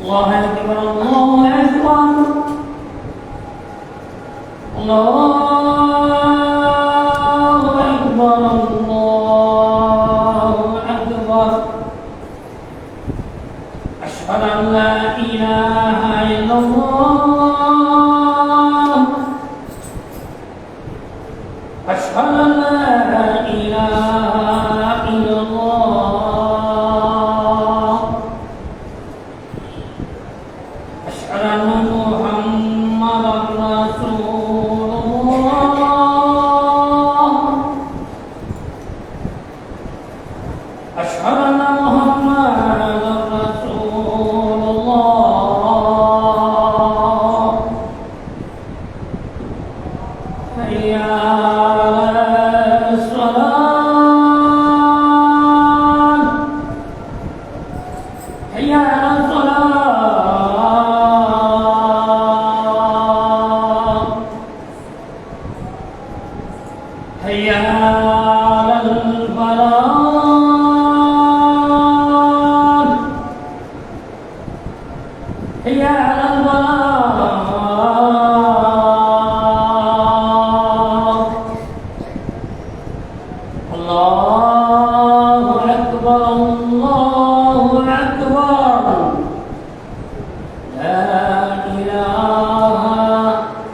الله أكبر الله أكبر الله أكبر الله أكبر أشهد أن لا إله إلا الله أشهد أن لا إله إلا الله أشهد أن محمدا رسول الله أشهد أن محمدا رسول الله حي على الصلاة حي على الصلاة حي على الفلاح حي على الفلاح الله أكبر الله أكبر لا إله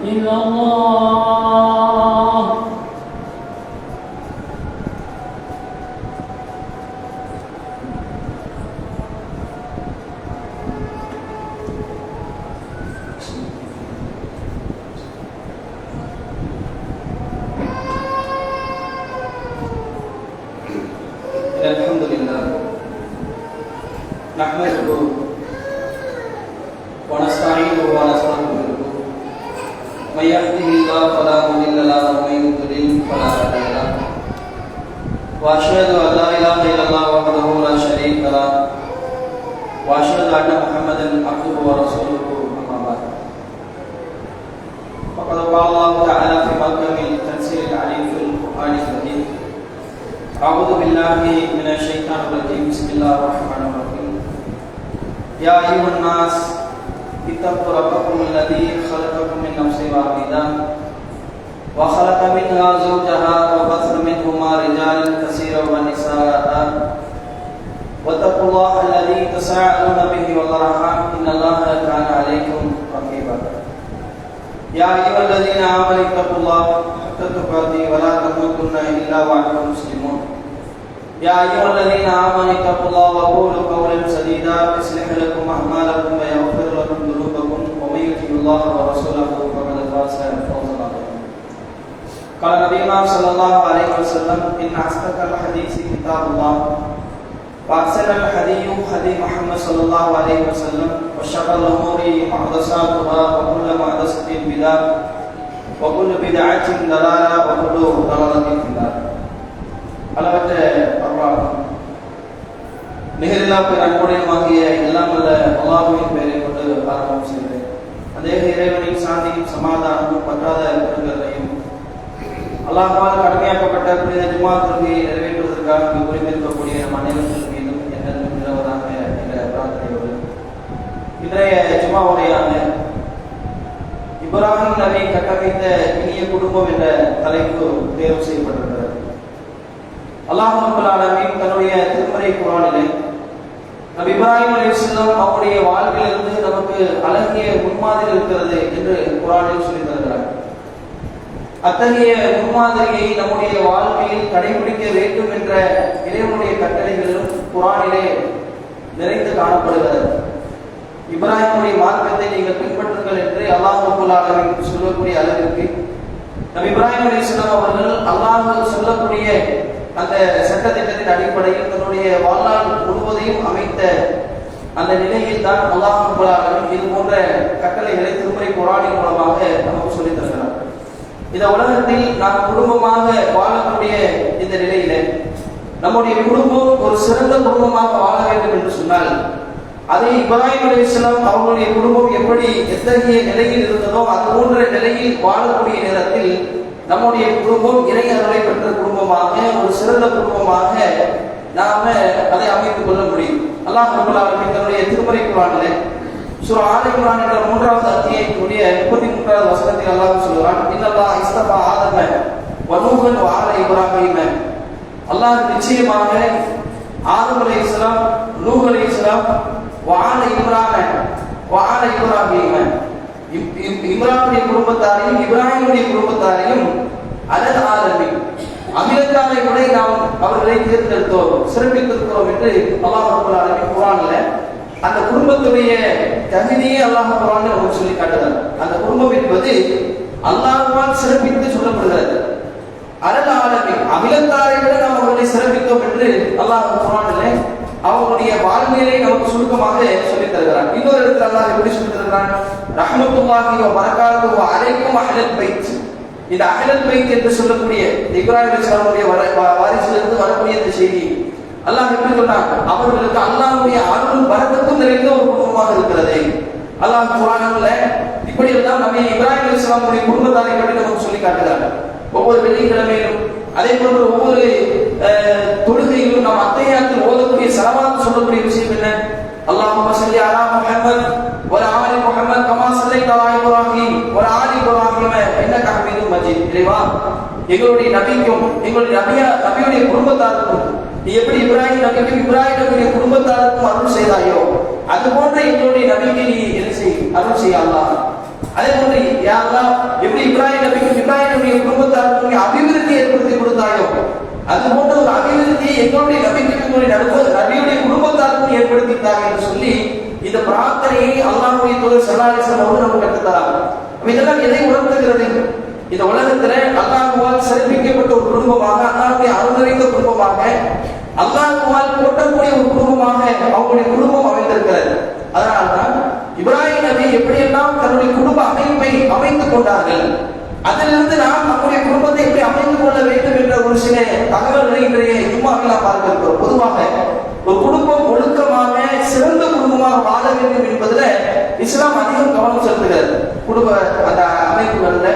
إلا الله الحمد لله نحمده ونستعينه ونستغفره من يهده الله فلا مضل له ومن يضلل فلا هادي له واشهد ان لا اله الا الله وحده لا شريك له واشهد ان محمدا عبده ورسوله اما بعد فقد قال الله تعالى في محكم التنزيل العليم في القران الكريم أعوذ بالله من الشيطان الرجيم بسم الله الرحمن الرحيم يا أيها الناس اتقوا ربكم الذي خلقكم من نفس واحدة وخلق منها زوجها وبث منهما رجالا كثيرا ونساء واتقوا الله الذي تساءلون به والأرحام إن الله كان عليكم رقيبا يا أيها الذين آمنوا اتقوا الله حق تقاته ولا تموتن إلا وأنتم مسلمون يا أيها الذين آمنوا اتقوا الله وقولوا قولا سديدا يصلح لكم أعمالكم ويغفر لكم ذنوبكم ومن يطع الله ورسوله فقد فاز فوزا عظيما قال نبينا صلى الله عليه وسلم إن أصدق الحديث كتاب الله وأحسن الحديث حديث محمد صلى الله عليه وسلم وشر الأمور محدثاتها وكل محدثة بدعة وكل بدعة ضلالة وكل ضلالة في النار அளவற்ற அருளாளன் நிகரில்லா பேர் அன்புடையமாகிய எல்லாம் வல்ல அல்லாஹ்வின் பெயரை கொண்டு ஆரம்பம் செய்கிறேன். அதே இறைவனின் சாந்தியும் சமாதானமும் பற்றாத பெருங்களையும் அல்லாஹ்வால் கடமையாக்கப்பட்ட புனித ஜும்ஆ தொழுகையை நிறைவேற்றுவதற்காக உரிமை இருக்கக்கூடிய நம் அனைவரும் மீதும் என்னென்னும் நிலவதாக என்ற பிரார்த்தனையோடு இன்றைய ஜும்ஆவுடைய இப்ராஹிம் நபி கட்டமைத்த இனிய குடும்பம் என்ற தலைப்பு தேர்வு செய்யப்பட்டிருக்கிறது. அல்லாஹ் ரப்பல் ஆலமீன் தன்னுடைய திருமறை குர்ஆனிலே நபி இப்ராஹிம் அலைஹிஸ்ஸலாம் அவருடைய வாழ்க்கையிலிருந்து நமக்கு அழகிய முன்மாதிரி இருக்கிறது என்று குர்ஆனில் சொல்லி தருகிறார். அத்தகைய முன்மாதிரியை நம்முடைய வாழ்க்கையில் கடைபிடிக்க வேண்டும் என்ற இறைவனுடைய கட்டளைகளிலும் குர்ஆனிலே நிறைந்து காணப்படுகிறது. இப்ராஹிமுடைய மார்க்கத்தை நீங்கள் பின்பற்றுங்கள் என்று அல்லாஹ் ரப்பல் ஆலமீன் சொல்லக்கூடிய அளவிற்கு நபி இப்ராஹிம் அலைஹிஸ்ஸலாம் அவர்கள் அல்லாஹ் சொல்லக்கூடிய அந்த சட்டத்திட்டத்தின் அடிப்படையில் தன்னுடைய வாழ்நாள் முழுவதையும் அமைத்த அந்த நிலையில் தான் அல்லாஹ் ரப்பல் ஆலமீன் இது போன்ற கட்டளைகளை திருமறை குர்ஆனின் மூலமாக நமக்கு சொல்லித் தருகிறார். இந்த உலகத்தில் நாம் குடும்பமாக வாழக்கூடிய இந்த நிலையில நம்முடைய குடும்பம் ஒரு சிறந்த குடும்பமாக வாழ வேண்டும் என்று சொன்னால் அதை இப்ராஹிம் அலைஹிஸ்ஸலாம் அவர்களுடைய குடும்பம் எப்படி எத்தகைய நிலையில் இருந்ததோ அது போன்ற நிலையில் வாழக்கூடிய நேரத்தில் நம்முடைய குடும்பம் இறை அருளை பெற்ற குடும்பமாக ஒரு சிறந்த குடும்பமாக நாம அதை அமைத்துக் கொள்ள முடியும். அல்லாஹ் ரப்பல் ஆலமீன் தன்னுடைய திருமறை குர்ஆனிலே சூரா ஆல இம்ரான் என்ற 3வது அத்தியாயத்தினுடைய 33வது வசனத்தில் அல்லாஹ் சொல்கிறான், இன்னல்லாஹ் இஸ்தஃபா ஆதம வ நூஹன் வ ஆல இப்ராஹீம. அல்லாஹ் நிச்சயமாக ஆதம் அலைஹிஸ்ஸலாம், நூஹ் அலைஹிஸ்ஸலாம், வ ஆல இம்ரான் வ ஆல இப்ராஹீம, இம்ரானுடைய குடும்பத்தாரையும் இப்ராஹிமுடைய குடும்பத்தாரையும் அலல் ஆலமீன், அகிலத்தாரை கூட நாம் அவர்களை தேர்ந்தெடுத்தோம், சிறப்பித்திருக்கிறோம் என்று அல்லாஹ் ரப்பல் ஆலமீன் குர்ஆன்ல அந்த குடும்பத்துடைய தகுதியை அல்லாஹ் குர்ஆன்ல நமக்கு சொல்லி காட்டுகிறார். அந்த குடும்பம் என்பது அல்லாஹ்வால் சிறப்பித்து சொல்லப்படுகிறது. அலல் ஆலமீன், அகிலத்தாரை விட நாம் அவர்களை சிறப்பித்தோம் என்று அல்லாஹ் குர்ஆன்ல அவருடைய வாழ்க்கையை நமக்கு சுருக்கமாக சொல்லித் தருகிறார். இன்னொரு இடத்துல அல்லாஹ் எப்படி சொல்லித் தருகிறான், ரஹ்மத்துல்லாஹி வ பரகாத்துஹு அலைக்கும் அஹ்லல் பைத். இந்த அஹ்லல் பைத் என்று சொல்லக்கூடிய இப்ராஹிம் அலைஹிஸ்ஸலாமுடைய வாரிசிலிருந்து வரக்கூடிய இந்த செய்தி அல்லாஹ் எப்படி சொன்னான், அவர்களுக்கு அல்லாஹ்வுடைய அருளும் பரக்கத்தும் நிறைந்த ஒரு குடும்பமாக இருக்கிறது. அல்லாஹ் குர்ஆன்ல இப்படி எல்லாம் நபி இப்ராஹிம் அலைஹிஸ்ஸலாமுடைய குடும்பத்தாரை பற்றி நமக்கு சொல்லி காட்டுகிறார். ஒவ்வொரு வெள்ளிக்கிழமையிலும் அதே போன்று ஒவ்வொரு தொழுகையிலும் நாம் அத்தையாத்தில் ஓதக்கூடிய ஸலவாத் சொல்லக்கூடிய விஷயம் என்ன, அல்லாஹும்ம ஸல்லி அலா முஹம்மத் வ ஆலி முஹம்மத் கமா ஸல்லைத அலா இப்ராஹீம் வ ஆலி இப்ராஹீம் இன்னக ஹமீதும் மஜீத். இறைவா, எங்களுடைய நபிக்கும் எங்களுடைய நபியுடைய குடும்பத்தாருக்கும் நீ எப்படி இப்ராஹிம் நபிக்கும் இப்ராஹிம் நபியுடைய குடும்பத்தாருக்கும் அருள் செய்தாயோ அது போன்ற எங்களுடைய நபிக்கு நீ என்ன செய், அருள் செய்ய அல்லாஹ். அதே போன்று யா அல்லாஹ், எப்படி இப்ராஹிம் நபிக்கும் இப்ராஹிம் நபியுடைய குடும்பத்தாருக்கும் நீ அபிவிருத்தி ஏற்படுத்தி கொடுத்தாயோ அது போன்ற ஒரு அபிவிருத்தியை எங்களுடைய நபிக்கும் எங்களுடைய நபியுடைய குடும்பத்தாருக்கும் ஏற்படுத்திட்டாங்க என்று சொல்லி இந்த பிரார்த்தனையை அல்லாஹ்வுடைய தூதர் ஸல்லல்லாஹு அலைஹி வஸல்லம் அவர்கள் நமக்கு கற்றுத்தராங்க. இதெல்லாம் எதை உணர்த்துகிறது, இந்த உலகத்துல அல்லாஹ்வால் சிறப்பிக்கப்பட்ட ஒரு குடும்பமாக, அல்லாஹ்வுடைய அருள் நிறைந்த குடும்பமாக, அல்லாஹ்வால் போற்றக்கூடிய ஒரு குடும்பமாக அவங்களுடைய குடும்பம் அமைந்திருக்கிறது. அதனால்தான் இப்ராஹிம் நபி எப்படியெல்லாம் தன்னுடைய குடும்ப அமைப்பை அமைத்துக் கொண்டார்கள், அதிலிருந்து நாம் நம்முடைய குடும்பத்தை எப்படி அமைத்துக் கொள்ள வேண்டும் என்ற ஒரு சில தகவல்களை இன்றைய ஜும்மாவில் நாம் பார்க்க இருக்கிறோம். பொதுவாக ஒரு குடும்பம் ஒழுக்கமாக சிறந்த குடும்பமாக வாழ வேண்டும் என்பதுல இஸ்லாம் அதிகம் கவனம் செலுத்துகிறது. குடும்ப அந்த அமைப்புகள்ல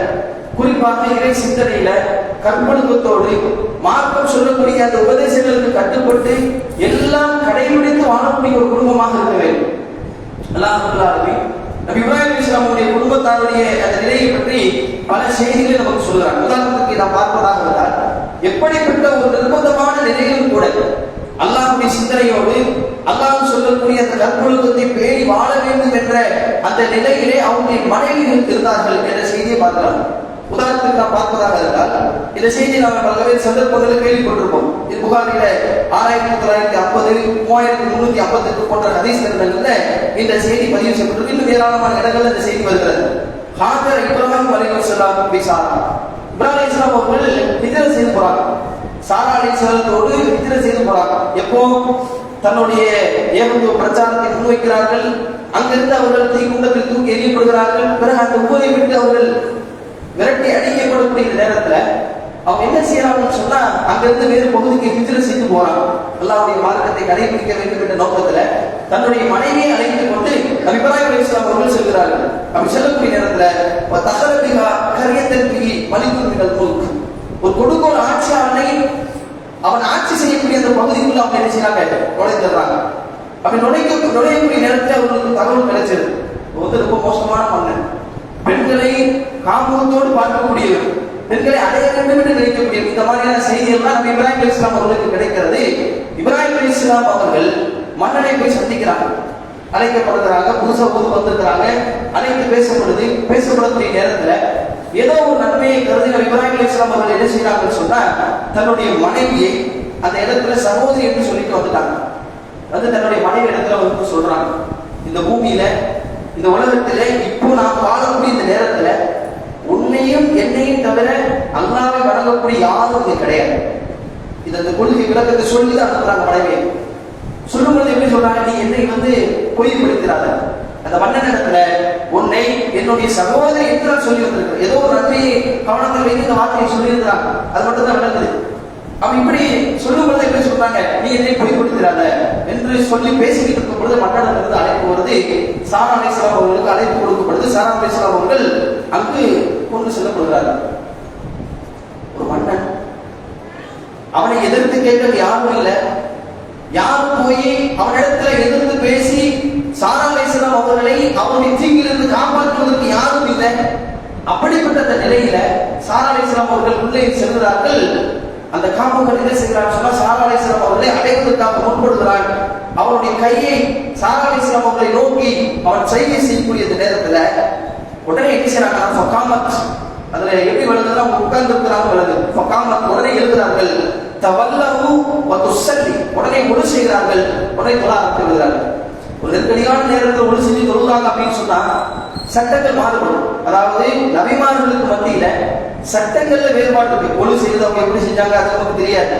குறிப்பாக இறை சிந்தனையில கற்பொழுக்கத்தோடு மார்க்கம் சொல்லக்கூடிய அந்த உபதேசங்களுக்கு கட்டுப்பட்டு எல்லாம் கடைபிடித்து வாழக்கூடிய ஒரு குடும்பமாக இருக்க வேண்டும். அல்லாஹ் ரப்பல் ஆலமீன் நபி இப்ராஹிம் அலைஹிஸ்ஸலாமுடைய குடும்பத்தாருடைய அந்த நிலையை பற்றி பல செய்திகளை நமக்கு சொல்கிறார். உதாரணத்துக்கு நாம் பார்ப்பதாக இருந்தால், எப்படிப்பட்ட ஒரு நிர்பந்தமான நிலையிலும் கூட அல்லாஹ்வுடைய சிந்தனையோடு அல்லாஹ் சொல்லக்கூடிய அந்த கற்பொழுக்கத்தை பேணி வாழ வேண்டும் என்ற அந்த நிலையிலே அவருடைய மனைவிகள் இருந்தார்கள் என்ற செய்தியை பார்க்கலாம். உதாரணத்துக்கு நாம் பார்ப்பதாக இருந்தால், இந்த செய்தி நாம் பல்வேறு சந்தர்ப்பங்களில் கேள்விப்பட்டிருப்போம். இது புகாரில 6950 3358 போன்ற ஹதீஸ் கிரந்தங்கள்ல இந்த செய்தி பதிவு செய்யப்பட்டிருக்கு. இன்னும் ஏராளமான இடங்கள்ல இந்த செய்தி வருகிறது. ஹாஜர் இப்ராஹிம் அலைஹிஸ்ஸலாம் சாரா, இப்ராஹிம் அலைஹிஸ்ஸலாம் அவர்கள் ஹிஜ்ரத் செய்து போறாங்க. சாரா அலைஹிஸ்ஸலாத்தோடு ஹிஜ்ரத் செய்து போறாங்க. எப்போ தன்னுடைய ஏகத்துவ பிரச்சாரத்தை முன்வைக்கிறார்கள், அங்கிருந்து அவர்கள் தீக்குண்டத்தில் தூக்கி எறியப்படுகிறார்கள். பிறகு அந்த ஊரை விட்டு அவர்கள் விரட்டி அடிக்கப்படக்கூடிய நேரத்துல அவங்க என்ன செய்யறாங்கன்னு சொன்னா, அங்கிருந்து வேறு பகுதிக்கு ஹிஜ்ரத் செய்து போறாங்க. அல்லாஹ்வுடைய மார்க்கத்தை கடைபிடிக்க வேண்டும் என்ற நோக்கத்துல தன்னுடைய மனைவியை அழைத்துக் கொண்டு நபி இப்ராஹிம் அலைஹிஸ்ஸலாம் அவர்கள் செல்கிறார்கள். அப்படி செல்லக்கூடிய நேரத்துல தஹரபிஹா கரியத்தன் பிஹி மலிகுன் மினல் முல்க், ஒரு கொடுங்கோல் ஆட்சியாளனை அவன் ஆட்சி செய்யக்கூடிய அந்த பகுதிக்குள்ள அவங்க என்ன செய்யறாங்க, நுழைந்துடுறாங்க. அப்படி நுழையக்கூடிய நேரத்தில் அவர்களுக்கு தகவல் கிடைச்சது, ரொம்ப மோசமான மன்னன், பெண்களை காமத்தோடு பார்க்கக்கூடியவர், பெண்களை அடைய வேண்டும் என்று நினைக்கக்கூடிய இந்த மாதிரியான செய்தியெல்லாம் நபி இப்ராஹிம் அலைஹிஸ்ஸலாம் அவர்களுக்கு கிடைக்கிறது. இப்ராஹிம் அலைஹிஸ்ஸலாம் அவர்கள் மன்னனை போய் சந்திக்கிறாங்க, அழைக்கப்படுகிறாங்க, புதுசா ஊருக்கு வந்திருக்கிறாங்க, அழைத்து பேசப்படக்கூடிய நேரத்துல ஏதோ ஒரு நன்மையை கருதி நபி இப்ராஹிம் அலைஹிஸ்ஸலாம் அவர்கள் என்ன செய்யறாங்கன்னு சொன்னா, தன்னுடைய மனைவியை அந்த இடத்துல சகோதரி என்று சொல்லிட்டு வந்துட்டாங்க. வந்து தன்னுடைய மனைவி இடத்துல வந்து சொல்றாங்க, இந்த பூமியில இந்த உலகத்துல இப்போ நாம் வாழக்கூடிய இந்த நேரத்துல உன்னையும் என்னையும் தவிர அல்லாஹ்வை வணங்கக்கூடிய யாரும் இங்க கிடையாது. இந்த கொள்கை விளக்கத்தை சொல்லி தான் அனுப்புறாங்க மனைவியை. சொல்லும்போது எப்படி சொல்றாங்க, நீ என்னை வந்து பொய்ப்படுத்துறாங்க, அந்த மன்னன் இடத்துல உன்னை என்னுடைய சகோதரி என்று சொல்லி வந்திருக்க, ஏதோ ஒரு நன்மையை கவனத்தில் வைத்து இந்த வார்த்தையை சொல்லியிருக்கிறாங்க, அது மட்டும் தான் விளங்குது. அப்ப இப்படி சொல்லும்போது எப்படி சொல்றாங்க, நீ என்னை பொய்ப்படுத்துறாங்க என்று சொல்லி பேசிக்கிட்டு இருக்கும் பொழுது மன்னனிடமிருந்து அழைப்பு வருது. சாரா அலைஹிஸ்ஸலாம் அவர்களுக்கு அழைப்பு கொடுக்கப்படுது. சாரா அலைஹிஸ்ஸலாம் அவர்கள் அங்கு கொண்டு செல்லப்படுகிறார்கள். ஒரு மன்னன், அவனை எதிர்த்து கேட்க யாரும் இல்லை, யாரும் போய் அவனிடத்துல எதிர்த்து பேசி சாரா அலைஹிஸ்ஸலாம் அவர்களை அப்படிப்பட்ட அந்த நிலையில சாரா அலைஹிஸ்ஸலாம் அவர்கள் உள்ளே செல்கிறார்கள். அந்த காமுகன் என்ன செய்கிறார் சொன்னா, சாரா அலைஹிஸ்ஸலாம் அவர்களை அடைவதற்காக முன்படுகிறார். அவருடைய கையை சாரா அலைஹிஸ்ஸலாம் அவர்களை நோக்கி அவன் சைகை செய்யக்கூடிய இந்த நேரத்துல உடனே என்ன செய்யறாங்க, ஃபகாமத், அதுல எப்படி வருதுன்னா உட்கார்ந்து இருக்கிறாங்க வருது, ஃபகாமத், உடனே எழுதுகிறார்கள். தவல்லஹு வ துஸல்லி, உடனே ஒழு செய்கிறார்கள், உடனே தொழ ஆரம்பிக்கிறார்கள். ஒரு நெருக்கடியான நேரத்தில் ஒழு செஞ்சு தொழுகிறாங்க அப்படின்னு சொன்னா சட்டங்கள் மாறுபடும். அதாவது நபிமார்களுக்கு மத்தியில சட்டங்கள்ல வேறுபாடு இருக்கு. ஒழு செய்து அவங்க எப்படி செஞ்சாங்க அது நமக்கு தெரியாது.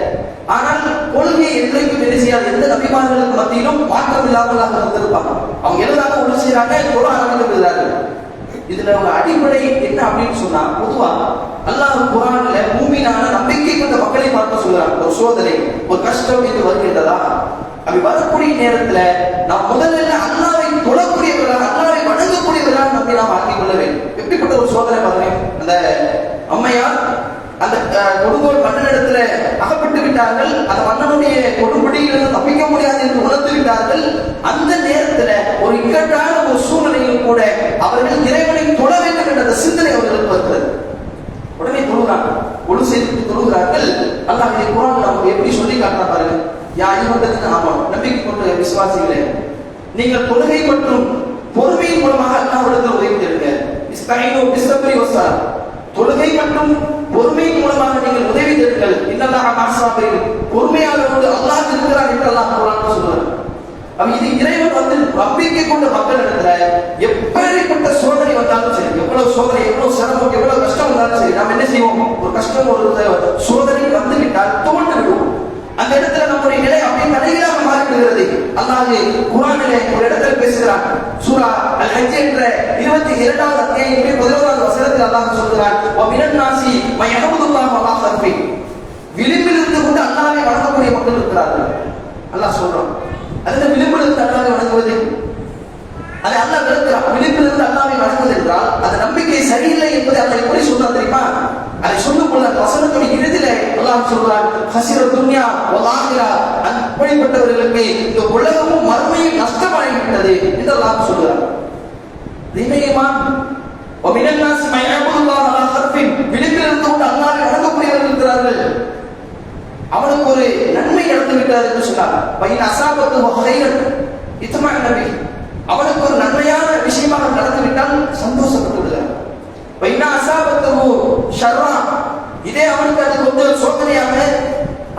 ஆனால் கொள்கையை என்றைக்கும் என்ன செய்யாது, எந்த நபிமார்களுக்கு மத்தியிலும் மாற்றம் இல்லாமலாக இருந்திருப்பாங்க. அவங்க எழுதாங்க, ஒழு செய்யறாங்க, தொழ ஆரம்பிக்கிறார்கள். இதுல ஒரு அடிப்படை என்ன அப்படின்னு சொன்னா, பொதுவா அல்லாஹ் குர்ஆன்ல மூமினான நம்பிக்கை கொண்ட மக்களை பார்க்க சொல்றாங்க. ஒரு சோதனை, ஒரு கஷ்டம் என்று வருகின்றதா, அப்படி வரக்கூடிய நேரத்துல நாம் முதல்ல அல்லாஹ்வை தொழக்கூடியவர்களாக, அல்லாஹ்வை வணங்கக்கூடியவர்களாக நம்மை நாம் ஆக்கிக் கொள்ள வேண்டும். எப்படிப்பட்ட ஒரு சோதனை பாருங்க. அந்த அம்மையார் அந்த கொடுங்கோல் மன்னனிடத்துல அகப்பட்டு விட்டார்கள். அந்த மன்னனுடைய கொடும்பிடியிலிருந்து தப்பிக்க முடியாது என்று உணர்ந்து விட்டார்கள். அந்த நேரத்துல ஒரு இக்கட்டான ஒரு சூழ்நிலையில் கூட அவர்கள் இறைவனை தொழ வேண்டும் என்ற அந்த சிந்தனை அவர்களுக்கு வருகிறது. உடனே தொழுகிறாங்க, ஒழு செய்து தொழுகிறார்கள். அல்லாஹ் இதை குர்ஆன்ல நமக்கு எப்படி சொல்லி காட்டுறா பாருங்க. யா அய்யுஹல்லதீன ஆமனூ, நம்பிக்கை கொண்ட விசுவாசிகளே, நீங்கள் தொழுகை மற்றும் பொறுமையின் மூலமாக அல்லாஹ்விடத்தில் உதவி தேடுங்க. இஸ்தஈனு பிஸ்ஸப்ரி வஸ்ஸலாத், தொழுகை மற்றும் பொறுமையின் மூலமாக நீங்கள் உதவி தேடுங்கள். இன்னல்லாஹ மஅஸ்ஸாபிரீன், பொறுமையாளரோடு அல்லாஹ் இருக்கிறார் என்று அல்லாஹ் குர்ஆன்ல சொல்றார். அப்ப இது இறைவன் வந்து நம்பிக்கை கொண்ட மக்கள் இடத்துல எப்படிப்பட்ட சோதனை வந்தாலும் சரி, எவ்வளவு சோதனை, எவ்வளவு சிரமம், எவ்வளவு கஷ்டம் வந்தாலும் சரி, நாம் என்ன செய்வோம், ஒரு கஷ்டம் ஒரு சோதனை வந்து விட்டால் தோண்டு விடுவோம். அந்த இடத்துல நம்முடைய நிலை அப்படியே தலைகீழாக மாறிவிடுகிறது. அல்லாஹ் குர்ஆனிலே ஒரு இடத்துல பேசுகிறார். சூரா அல் ஹஜ் என்ற 22வது அத்தியாயத்திலே 11வது வசனத்தில் அல்லாஹ் சொல்கிறார், வ மினன் நாசி மயஹ்முதுல்லாஹ வலா ஹர்ஃபி, விளிம்பில் இருந்து கொண்டு அல்லாஹ்வை வணங்கக்கூடிய மக்கள் இருக்கிறார்கள். அல்லாஹ் சொல்றான். அதுல விளிம்பில் இருந்து அல்லாஹ்வை வணங்குவது, அதை அல்லாஹ் விளக்குறான். விளிம்பில் இருந்து அல்லாஹ்வை வணங்குவது என்றால் அந்த நம்பிக்கை சரியில்லை என்பதை அல்லாஹ் எப்படி சொல்றான் தெரியுமா? அதை சொல்லும் பொழுது அந்த வசனத்துடைய இறுதியிலே அல்லாஹ் சொல்றான், ஹஸிர துன்யா வல் ஆகிரா, அப்படிப்பட்டவர்களுக்கு இந்த உலகமும் மறுமையும் நஷ்டமாகிவிட்டது என்று அல்லாஹ் சொல்றான். தினையமான் வ மினன் நாஸ் மயஅபுதுல்லாஹ அலா ஹர்ஃபின், விளிம்பில் இருந்து கொண்டு அல்லாஹ்வை வணங்கக்கூடியவர்கள் இருக்கிறார்கள். அவனுக்கு ஒரு நன்மை நடந்து விட்டது என்று சொன்னார். பைன் அஸாபத்து ஹைரன் இத்மஅ நபி, அவனுக்கு ஒரு நன்மையான விஷயமாக நடந்துவிட்டால் சந்தோஷப்பட்டு விடுகிறார். பைன் அஸாபத்து ஷர்ரா, இதே அவனுக்கு அது கொஞ்சம் சோதனையாக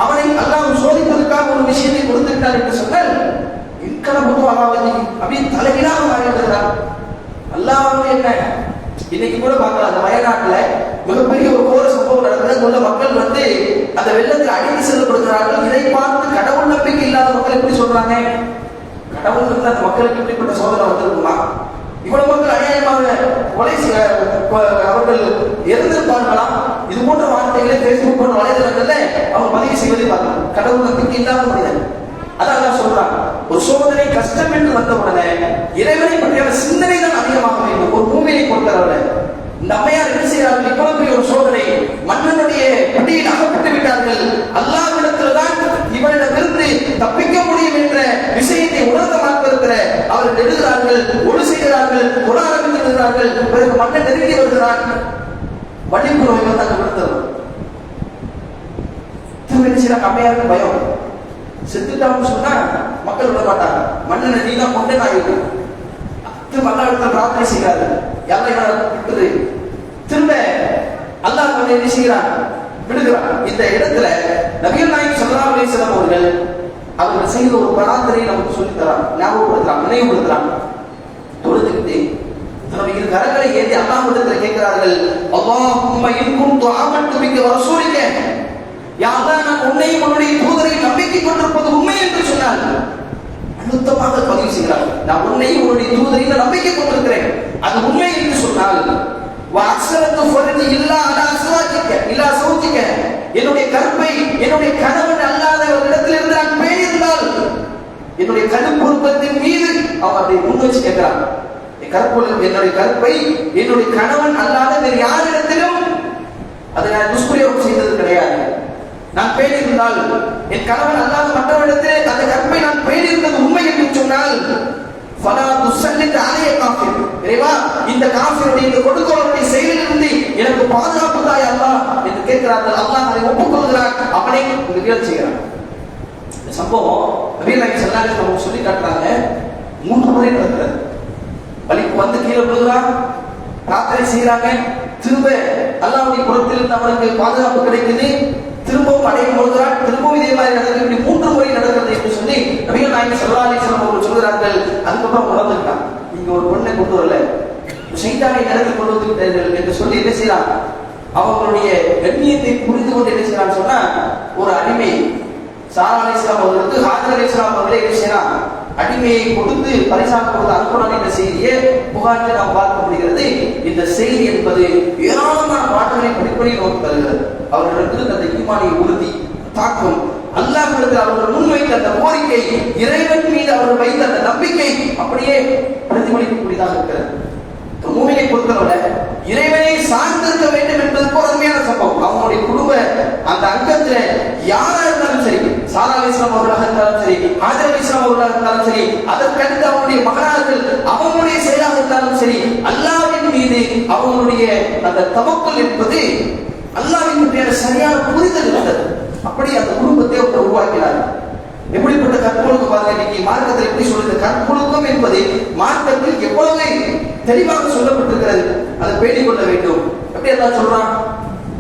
அவனை அல்லாஹ் சோதிப்பதற்காக ஒரு விஷயத்தை கொடுத்து விட்டார் என்று சொன்னால் இன்கலபு அல்லாஹ்வை அப்படி தலைகீழாக மாறிவிடுகிறார். அல்லாஹ் என்ன, இன்னைக்கு கூட பார்க்கலாம், அந்த வயநாட்டுல மிகப்பெரிய ஒரு கோர சம்பவம் நடந்தது. உள்ள மக்கள் வந்து அந்த வெள்ளத்தில் அடித்து செல்லப்படுகிறார்கள். இதை பார்த்து கடவுள் நம்பிக்கை இல்லாத மக்கள் எப்படி சொல்றாங்க, கடவுள் இருந்து அந்த மக்களுக்கு இப்படிப்பட்ட சோதனை வந்திருக்குமா, இவ்வளவு மக்கள் அநியாயமாக கொலை அவர்கள் இறந்திருப்பார்களா, இது போன்ற வார்த்தைகளை பேஸ்புக் போன்ற வலைதளங்கள்ல அவங்க பதிவு செய்வதை பார்க்கலாம். கடவுள் நம்பிக்கை இல்லாத மனிதன். அதான் சொல்றான், ஒரு சோதனை கஷ்டம் என்று வந்த உடனே இறைவனை பற்றிய சிந்தனை தான் அதிகமாக வேண்டும். ஒரு பூமியை கொண்டவரை இந்த அம்மையார் என்ன செய்கிறார்கள், இவ்வளவு பெரிய ஒரு சோதனை, மன்னனுடைய பிடியில் அகப்பட்டு விட்டார்கள். அல்லாஹ்விடத்தில் தான் இவரிடமிருந்து தப்பிக்க முடியும் என்ற விஷயத்தை உணர்ந்த மாத்திரத்தில அவர்கள் எழுதுகிறார்கள், ஒழு செய்கிறார்கள், தொழ ஆரம்பிக்கிறார்கள். பிறகு மன்னன் நெருங்கி வருகிறார். வள்ளிப்பு நோய் வந்து அங்கு விழுந்தவர். திரும்ப சில அம்மையாருக்கு பயம், செத்துட்டான்னு சொன்னா மக்கள் விட மாட்டாங்க, மன்னனை நீ தான் கொண்டே நான் இருக்கேன். திரும்ப அல்லாஹ்விடத்தில் பிரார்த்தனை செய்கிறார்கள், எல்லாம் விட்டுரு. திரும்ப அல்லாஹ் வந்து என்ன செய்கிறான், விடுகிறான். இந்த இடத்துல நபிகள் நாயகம் ஸல்லல்லாஹு அலைஹி வஸல்லம் அவர்கள் செய்த ஒரு பிரார்த்தனையை நமக்கு சொல்லித் தரான், ஞாபகப்படுத்துறான், நினைவுபடுத்துறான். தொழுதுகிட்டு தன்னுடைய இரு கரங்களை ஏந்தி அல்லாஹ்விடத்தில் கேட்கிறார்கள், அல்லாஹும்ம இன் குன்து ஆமன்து பிக வ ரசூலிக, யா அல்லாஹ், நான் உன்னையும் உன்னுடைய தூதரையும் நம்பிக்கை கொண்டிருப்பது உண்மை என்று சொன்னார். அழுத்தமாக பதிவு செய்கிறார், நான் உன்னையும் உன்னுடைய தூதரையும் நம்பிக்கை கொண்டிருக்கிறேன், அது உண்மை என்று சொன்னால், வாக்ஸரத்து ஃபர்ஜி இல்லா அலா அஸ்வாஜிக இல்லா சௌஜிக, என்னுடைய கற்பை என்னுடைய கணவன் அல்லாத ஒரு இடத்தில் இருந்து நான் பேணியிருந்தால் என்னுடைய கருப்புறுப்பத்தின் மீது அவன் அதை முன் வச்சு கேட்கிறான். என்னுடைய கற்பை என்னுடைய கணவன் அல்லாத வேறு யாரிடத்திலும் அதை நான் துஷ்பிரயோகம் செய்தது கிடையாது. நான் பேணியிருந்தால் என் கணவன் அல்லாத மற்றவரிடத்திலே அந்த கற்பை நான் பேணியிருந்தது உண்மை என்று சொன்னால், ஃபலா துஸல்லித் அலைய காஃபிர், இறைவா இந்த காஃபிருடைய இந்த கொடுங்கோலனுடைய செயலிலிருந்து எனக்கு கேட்கிறார்கள், அல்லாஹ் அதை ஒப்புக்கொள்கிறார், அவனை விடுதலை செய்கிறான். இந்த சம்பவம் நபி நாயகம் ஸல்லல்லாஹு அலைஹி வஸல்லம் சொல்லி காட்டுறாங்க. 3 முறை நடக்கிறது. வலிக்கு வந்து கீழே விழுகிறான், பிரார்த்தனை செய்யறாங்க, திரும்ப அல்லாஹ்வுடைய புறத்திலிருந்து அவனுக்கு பாதுகாப்பு கிடைக்குது, திரும்பவும் அடையும் போகிறான், திரும்பவும் இதே மாதிரி நடக்குது. இப்படி 3 முறை நடக்கிறது என்று சொல்லி நபி நாயகம் ஸல்லல்லாஹு அலைஹி வஸல்லம் அவர்கள் சொல்கிறார்கள். அதுக்கப்புறம் உணர்ந்துட்டான், இங்க ஒரு பொண்ணை கொண்டு வரல, ஷைத்தானை நேரத்தில் கொண்டு வந்து விட்டார்கள் என்று சொல்லி என்ன செய்யறான், அவங்களுடைய கண்ணியத்தை புரிந்து கொண்டு என்ன செய்யறான்னு சொன்னா, ஒரு அடிமை சாரா அலைஹிஸ்ஸலாம் அவர்களுக்கு ஹாஜர் அலைஹிஸ்ஸலாம் அவர்களே என்ன செய்யறான், அடிமையை கொடுத்து பரிசாக கொடுத்து அனுப்புறான் என்ற செய்தியை புகாரில் நாம் பார்க்க முடிகிறது. இந்த செய்தி என்பது ஏராளமான பாட்டுகளை படிப்படியில் நோக்கி தருகிறது. அவர்களுக்கு அந்த ஈமானிய உறுதி தாக்கம், அல்லாஹ்விடத்தில் அவர்கள் முன்வைத்த அந்த கோரிக்கை, இறைவன் மீது அவர்கள் வைத்த அந்த நம்பிக்கை அப்படியே பிரதிபலிக்கக்கூடியதாக இருக்கிறது. மூமினை பொறுத்தவரை இறைவனை சார்ந்திருக்க வேண்டும் என்பதற்கு ஒரு அருமையான சம்பவம். அவங்களுடைய குடும்ப அந்த அங்கத்துல யாரா இருந்தாலும் சரி, சாரா அலைஹிஸ்ஸலாம் அவர்களாக இருந்தாலும் சரி, ஹாஜர் அலைஹிஸ்ஸலாம் அவர்களாக இருந்தாலும் சரி, அதற்கடுத்து அவருடைய மகனார்கள் அவங்களுடைய செயலாக இருந்தாலும் சரி, அல்லாஹ்வின் மீது அவங்களுடைய அந்த தவக்குல் என்பது அல்லாஹ்வின் மீது சரியான புரிதல் இருந்தது. அப்படி அந்த குடும்பத்தை அவர் உருவாக்கினார். எப்படிப்பட்ட கற்பொழுக்கம் பாருங்க, இன்னைக்கு மார்க்கத்தில் எப்படி சொல்லுது, கற்பொழுக்கம் என்பது மார்க்கத்தில் எவ்வளவு தெளிவாக சொல்லப்பட்டிருக்கிறது, அதை பேணிக் கொள்ள வேண்டும். எப்படி எல்லாம் சொல்றான்,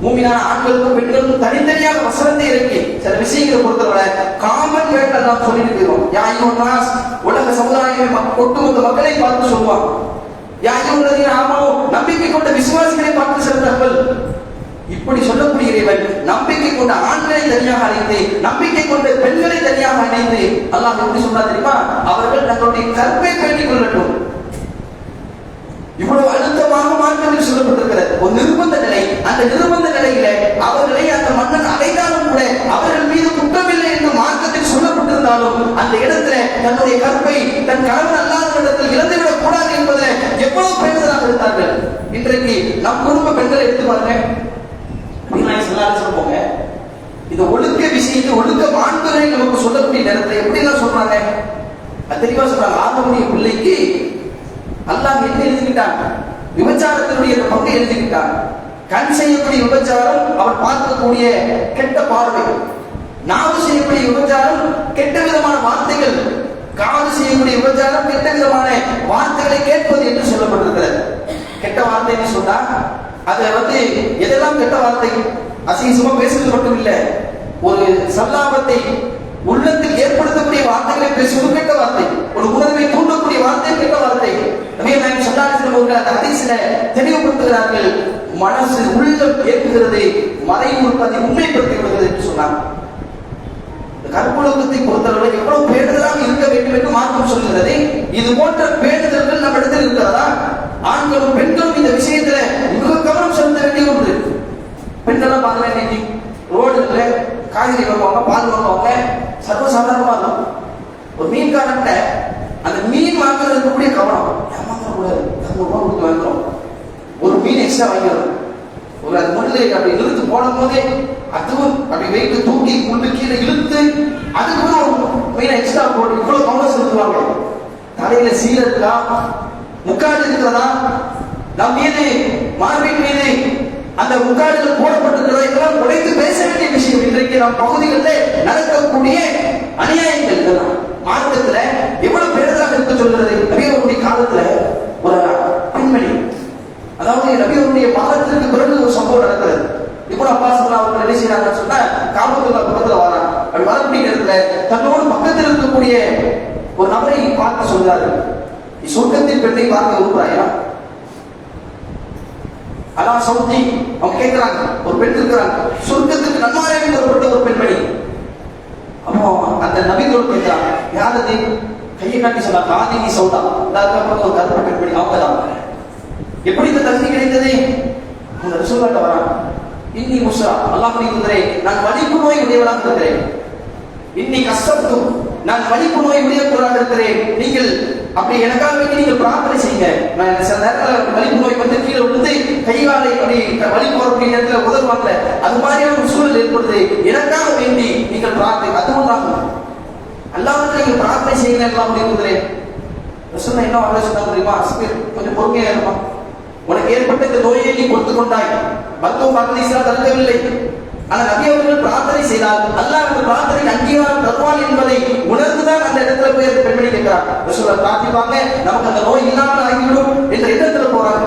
மூமினான ஆண்களுக்கும் பெண்களுக்கும் தனித்தனியாக வசனத்தை இறக்கி சில விஷயங்களை பொறுத்தவரை காமன் வேட் எல்லாம் சொல்லிட்டு போயிடும். யாயுன்னாஸ், உலக சமுதாயமே ஒட்டுமொத்த மக்களை பார்த்து சொல்லுவான். யாயுன்னதீன ஆமனூ, நம்பிக்கை கொண்ட விசுவாசிகளை பார்த்து சென்றார்கள். இப்படி சொல்லக்கூடிய இறைவன் நம்பிக்கை கொண்ட ஆண்களை தனியாக அழைத்து, நம்பிக்கை கொண்ட பெண்களை தனியாக அழைத்து அல்லாஹ் எப்படி சொன்னா தெரியுமா, அவர்கள் தங்களுடைய கற்பை பேணிக் கொள்ளட்டும். இவ்வளவு அழுத்தமாக மார்க்கத்தில் சொல்லப்பட்டிருக்கிறது. ஒரு நிர்பந்த நிலை, அந்த நிர்பந்த நிலையில அவர்களை அந்த மன்னன் அடைந்தாலும் கூட அவர்கள் மீது குற்றமில்லை என்று மார்க்கத்தில் சொல்லப்பட்டிருந்தாலும் அந்த இடத்துல தன்னுடைய கற்பை தன் கணவன் அல்லாத இடத்தில் இழந்துவிடக் கூடாது என்பதை எவ்வளவு பேசுவதாக இருந்தார்கள். இன்றைக்கு நம் குடும்ப பெண்களை எடுத்து பாருங்க, சொல்லுவாங்க இந்த ஒழுக்க விஷயத்தை, ஒழுக்க மாண்புகளை நமக்கு சொல்லக்கூடிய நேரத்தை எப்படி எல்லாம் சொல்றாங்க, தெளிவா சொல்றாங்க. ஆதமுடைய பிள்ளைக்கு அல்லாஹ் என்ன எழுதிக்கிட்டான், விபச்சாரத்தினுடைய பங்கை எழுதிக்கிட்டான். கண் செய்யக்கூடிய விபச்சாரம் அவர் பார்க்கக்கூடிய கெட்ட பார்வை, நாவு செய்யக்கூடிய விபச்சாரம் கெட்ட விதமான வார்த்தைகள், காது செய்யக்கூடிய விபச்சாரம் கெட்ட விதமான வார்த்தைகளை கேட்பது என்று சொல்லப்பட்டிருக்கிறது. கெட்ட வார்த்தைன்னு சொன்னா அது எதெல்லாம் கெட்ட வார்த்தை, அசிங்கமா பேசுவது மட்டும் இல்ல, ஒரு சல்லாபத்தை உள்ளத்தில் ஏற்படுத்தக்கூடிய வார்த்தைகளை பேசுவது கெட்ட வார்த்தை, ஒரு உணர்வை தூண்டக்கூடிய வார்த்தை கெட்ட வார்த்தை. நபி நாயகம் ஸல்லல்லாஹு அலைஹி வஸல்லம் அவர்கள் அந்த ஹதீஸ்ல தெளிவுபடுத்துகிறார்கள், மனசு உள்ளம் ஏற்கிறது, மறைமுக அதை உண்மைப்படுத்தி விடுகிறது என்று சொன்னார். கற்பொழுக்கத்தை பொறுத்தவரை எவ்வளவு பேணுதலாக இருக்க வேண்டும் என்று மார்க்கம் சொல்கிறது. இது போன்ற பேணுதல்கள் நம்ம இடத்தில் இருக்கிறதா? ஆண்களும் பெண்களும் இந்த விஷயத்துல மிக கவனம் செலுத்த வேண்டிய ஒன்று. பெண்களும் பார்க்க வேண்டிய ரோடுல காய்கறி வாங்குவாங்க, பால் வாங்குவாங்க, சர்வசாதாரணமா இருக்கும். ஒரு மீன்காரன்ட்ட அந்த மீன் வாங்குறது இருக்கக்கூடிய கவனம், ஏமாற்றக்கூடாது, 200 ரூபாய் கொடுத்து வாங்குறோம், ஒரு மீன் எக்ஸ்ட்ரா வாங்கிடுறோம், ஒரு அது முள்ளு அப்படி இழுத்து போடும் போதே அதுவும் அப்படி வெயிட்டு தூக்கி முள்ளு கீழே இழுத்து அதுக்கு ஒரு மீனை எக்ஸ்ட்ரா போட்டு இவ்வளவு கவனம் செலுத்துவாங்க. தலையில சீல இருக்கா, முக்காடு இருக்கிறதா, நம் மீது மார்பின் மீது அந்த முக்காடுகள் போடப்பட்டிருக்கிறதா, இதெல்லாம் உடைத்து பேச வேண்டிய விஷயம். இன்றைக்கு நம் பகுதிகளில் நடக்கக்கூடிய அநியாயங்கள் இதெல்லாம் மார்க்கத்துல எவ்வளவு பேருதாக இருக்க சொல்கிறது. நபியவருடைய காலத்துல ஒரு பெண்மணி, அதாவது நபியவருடைய மரணத்திற்கு பிறகு ஒரு சம்பவம் நடக்கிறது. இப்போ அப்பாஸ் அவர்கள் என்ன செய்யறாங்கன்னு சொன்னா, காபத்துல்லா பக்கத்துல வராங்க. அப்படி வரக்கூடிய நேரத்துல தன்னோடு பக்கத்தில் இருக்கக்கூடிய ஒரு நபரை பார்க்க சொல்றாரு, சொர்க்கத்தின் பெண்ணை பார்க்க விரும்புறாயா? அலா சௌதி அவங்க கேட்கிறாங்க, ஒரு பெண் இருக்கிறாங்க, சொர்க்கத்துக்கு நன்மாராயம் தரப்பட்ட ஒரு பெண்மணி. அப்போ அந்த நபிகளோடு கேட்கிறாங்க, யார் அது? கையை காட்டி சொன்னாங்க, ஆதினி சௌதா, அதுக்கப்புறம் ஒரு கருப்பு பெண்மணி, அவங்க தான். எப்படி இந்த தகுதி கிடைத்தது? அவங்க ரசூலுல்லாஹ் வராங்க, இன்னி முஸ்ரா, அல்லாஹ்வுடைய தூதரே, நான் வலிப்பு நோய் உடையவளாக இருக்கிறேன். இன்னி கஷ்டத்தும், நான் வலிப்பு நோய் உடையவளாக இருக்கிறேன். நீங்கள் அப்படி எனக்காக வேண்டி நீங்கள் பிரார்த்தனை செய்யுங்க. நான் சில நேரத்தில் வலிப்பு நோய் வந்து கீழே விழுந்து கைகாலை அப்படி வலிப்பு வரக்கூடிய நேரத்தில் உதவுவாங்க, அது மாதிரியான ஒரு சூழல் ஏற்படுது. எனக்காக வேண்டி நீங்கள் பிரார்த்தனை, அது ஒன்றாகும். அல்லாஹ்வுக்கு நீங்கள் பிரார்த்தனை செய்யுங்க. அல்லாஹ்வுடைய தூதரே, ரசூலுல்லாஹ் என்ன ஆலோசனை தெரியுமா? கொஞ்சம் பொறுமையா இருமா, உனக்கு ஏற்பட்ட இந்த நோயை நீ பொறுத்துக் கொண்டாய், மருத்துவம் பார்த்து இஸ்லாம் தடுக்கவில்லை, ஆனால் நபி அவர்கள் பிரார்த்தனை செய்தால் அல்லாஹ் அந்த பிரார்த்தனைக்கு அங்கீகாரம் தருவான் என்பதை உணர்ந்துதான் அந்த இடத்துல போய் பெண்மணி கேட்கிறார். ரசூல் பிரார்த்திப்பாங்க, நமக்கு அந்த நோய் இல்லாமல் ஆகிவிடும் என்ற இடத்துல போறாங்க.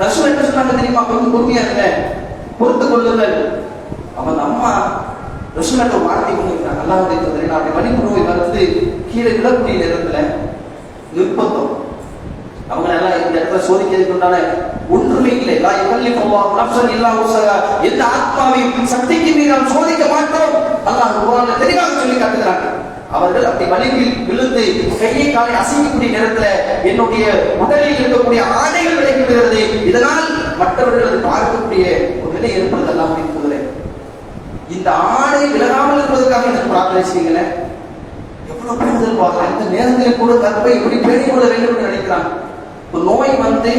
ரசூல் என்ன சொன்னாங்க தெரியுமா? கொஞ்சம் பொறுமையா இருங்க, பொறுத்துக் கொள்ளுங்கள். அவன் அம்மா ரசூலுக்கு ஒரு வார்த்தை கொண்டிருக்கிறாங்க, அல்லாஹ்வுடைய தூதரே, நான் வலிப்பு நோய் வந்து கீழே விழக்கூடிய நேரத்துல நிர்பந்தம் அவங்க நல்லா இந்த இடத்துல சோதிக்கிறதுக்கு உண்டான ஒன்றுமே இல்லை. எந்த ஆத்மாவையும் சக்திக்கு மீது நாம் சோதிக்க மாட்டோம் அல்லாஹ் குர்ஆன்ல தெளிவாக சொல்லி காட்டுகிறாங்க. அவர்கள் அப்படி வலிப்பில் விழுந்து கையை காலை அசைக்கக்கூடிய நேரத்துல என்னுடைய உடலில் இருக்கக்கூடிய ஆடைகள் விளைவிடுகிறது. இதனால் மற்றவர்கள் அதை பார்க்கக்கூடிய ஒரு நிலை ஏற்படுது. அல்லாஹ்வுடைய தூதரே, இந்த ஆடை விலகாமல் இருப்பதற்காக எனக்கு பிரார்த்தனை செய்யுங்கள. எவ்வளவு பேணுதல் பார்க்கலாம். இந்த நேரத்தில் கூட கற்பை இப்படி பேணிக் கொள்ள வேண்டும் என்று நினைக்கிறாங்க. ஒரு நோய் வந்து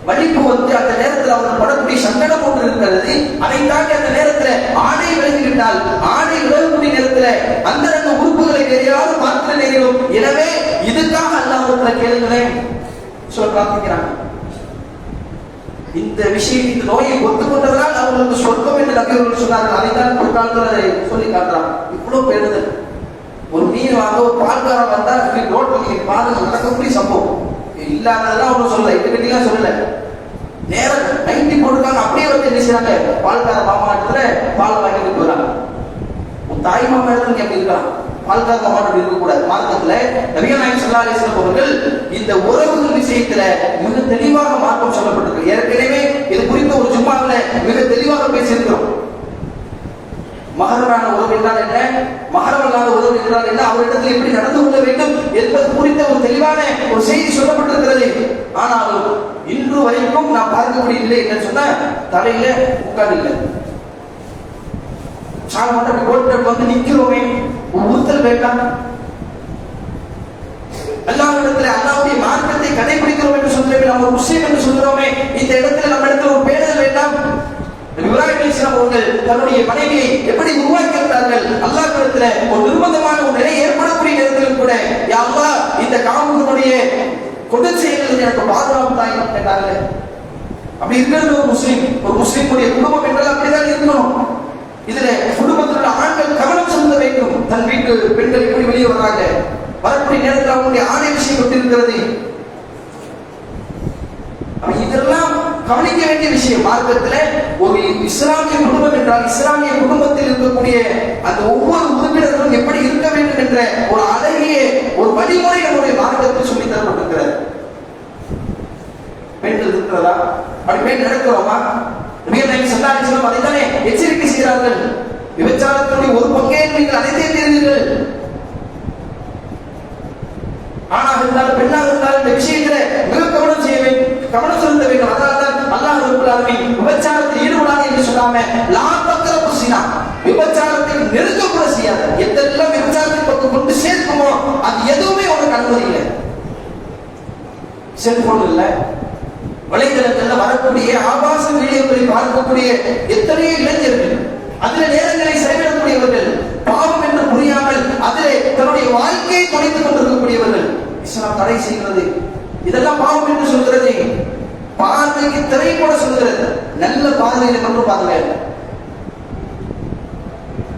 வலிப்பு வந்து அந்த நேரத்தில் அவர்கள் படக்கூடிய சங்கடம் ஒன்று இருக்கிறது. அதை தாண்டி அந்த நேரத்தில் ஆடை விலகிவிட்டால் ஆடை விலகக்கூடிய நேரத்தில் அந்த ரெண்டு உறுப்புகளை வேறையாவது பார்க்க நேரிடும். எனவே இதுக்காக அல்லாஹ்விடத்தில் கேளுங்களேன் சொல்ல பிரார்த்திக்கிறாங்க. இந்த விஷயம் இந்த நோயை ஒத்துக்கொண்டதால் அவர்களுக்கு சொர்க்கம் என்று நபி அவர்கள் சொன்னார்கள். அதைத்தான் ஒரு காலத்தில் சொல்லி காட்டுறாங்க. இவ்வளவு பேருதல். ஒரு மீன் வாங்க ஒரு பால்காரன் வந்தா ரோட்ல பால் நடக்கக்கூடிய சம்பவம் இல்லாததான் ஒன்றும் சொல்லல, இது கட்டிலாம் சொல்லல. நேரம் 90 போட்டுருக்காங்க. அப்படியே வந்து என்ன செய்யறாங்க, பால்கார மாமா இடத்துல பால் வாங்கிட்டு போறாங்க. தாய் மாமா இடத்துல எப்படி இருக்கலாம், பால்கார மாமா இருக்கக்கூடாது. மார்க்கத்துல நபிகள் நாயகம் ஸல்லல்லாஹு அலைஹி வஸல்லம் அவர்கள் இந்த உறவுகள் விஷயத்துல மிக தெளிவாக மார்க்கம் சொல்லப்பட்டிருக்கு. ஏற்கனவே இது குறித்த ஒரு ஜும்மாவில் மிக தெளிவாக பேசியிருக்கிறோம். மஹரமான உறவு என்றால் என்ன, மஹரம் அல்லாத உறவு என்றால் என்ன, அவரிடத்தில் எப்படி நடந்து கொள்ள வேண்டும் என்பது குறித்த ஒரு தெளிவான ஒரு செய்தி சொல்லப்பட்டிருக்கிறது. ஆனாலும் இன்று வரைக்கும் நாம் பார்க்கக்கூடிய இல்லை என்று சொன்ன தலையில உட்கார்ந்து இல்லை சாணம் போட்டு வந்து நிற்கிறோமே, உறுத்தல் வேண்டாம். அல்லாஹ்விடத்தில் அல்லாஹ்வுடைய மார்க்கத்தை கடைபிடிக்கிறோம் என்று சொல்கிறோமே, நாம் ஒரு முஸ்லிம் என்று சொல்கிறோமே, இந்த இடத்துல நம்ம இடத்துல ஒரு பேணுதல் வேண்டாம். இப்ராஹிம் அலைஹிஸ்ஸலாம் அவர்கள் தன்னுடைய மனைவியை எப்படி உருவாக்கியிருந்தார்கள், அல்லாஹ்விடத்துல ஒரு நிர்பந்தமான ஒரு நிலை ஏற்படக்கூடிய நேரத்திலும் கூட யா அல்லாஹ் இந்த காமுகனுடைய கொடை செயல்கள் எனக்கு பாதுகாப்பு தாய் கேட்டார்கள். அப்படி இருக்கிறது ஒரு முஸ்லிமுடைய குடும்பம் என்றால் அப்படிதான் இருக்கணும். இதுல குடும்பத்தில் உள்ள ஆண்கள் கவனம் செலுத்த வேண்டும். தன் வீட்டு பெண்கள் எப்படி வெளியே வர்றாங்க, வரக்கூடிய நேரத்தில் அவங்களுடைய ஆணை விஷயம் கொண்டிருக்கிறது. இதெல்லாம் கவனிக்க வேண்டிய விஷயம். மார்க்கத்துல ஒரு இஸ்லாமிய குடும்பம் என்றால் இஸ்லாமிய குடும்பத்தில் இருக்கக்கூடிய அந்த ஒவ்வொரு உறுப்பினர்களும் எப்படி இருக்க வேண்டும் என்ற ஒரு அழகிய ஒரு வழிமுறை நம்முடைய மார்க்கத்தில் சொல்லி தரப்பட்டிருக்கிறது. பெண்கள் இருக்கிறதா, அப்படி பெண் நடக்கிறோமா? நபிகள் நாயகம் ஸல்லல்லாஹு அலைஹி வஸல்லம் அதைத்தானே எச்சரிக்கை செய்கிறார்கள். விபச்சாரத்தினுடைய ஒரு பங்கே நீங்கள் அதைத்தே தெரிந்தீர்கள். ஆணாக இருந்தாலும் பெண்ணாக இருந்தாலும் இந்த விஷயத்துல மிக கவனம் செய்ய வேண்டும், கவனம் செலுத்த வேண்டும். அதனால்தான் அல்லாஹ் ரப்பல் ஆலமீன் விபச்சாரத்தில் ஈடுபடாது என்று சொல்லாம லா தக்ரபு ஸினா, விபச்சாரத்தை நெருங்க கூட செய்யாத. எதெல்லாம் விபச்சாரத்தை பக்கம் கொண்டு சேர்க்குமோ அது எதுவுமே உனக்கு அனுமதி இல்லை. செல்போன் இல்லை, வலைதளங்கள்ல வரக்கூடிய ஆபாச வீடியோக்களை பார்க்கக்கூடிய எத்தனையோ இளைஞர்கள், அதுல நேரங்களை செலவிடக்கூடியவர்கள், பாவம் என்று புரியாமல் அதிலே தன்னுடைய வாழ்க்கையை தொலைத்துக் கொண்டிருக்கக்கூடியவர்கள் இஸ்லாம் தடை செய்கிறது. இதெல்லாம் பாவம் என்று சொல்கிறது. பார்வைக்கு திரை கூட சொல்கிறது. நல்ல பார்வையில மட்டும் பாருங்க.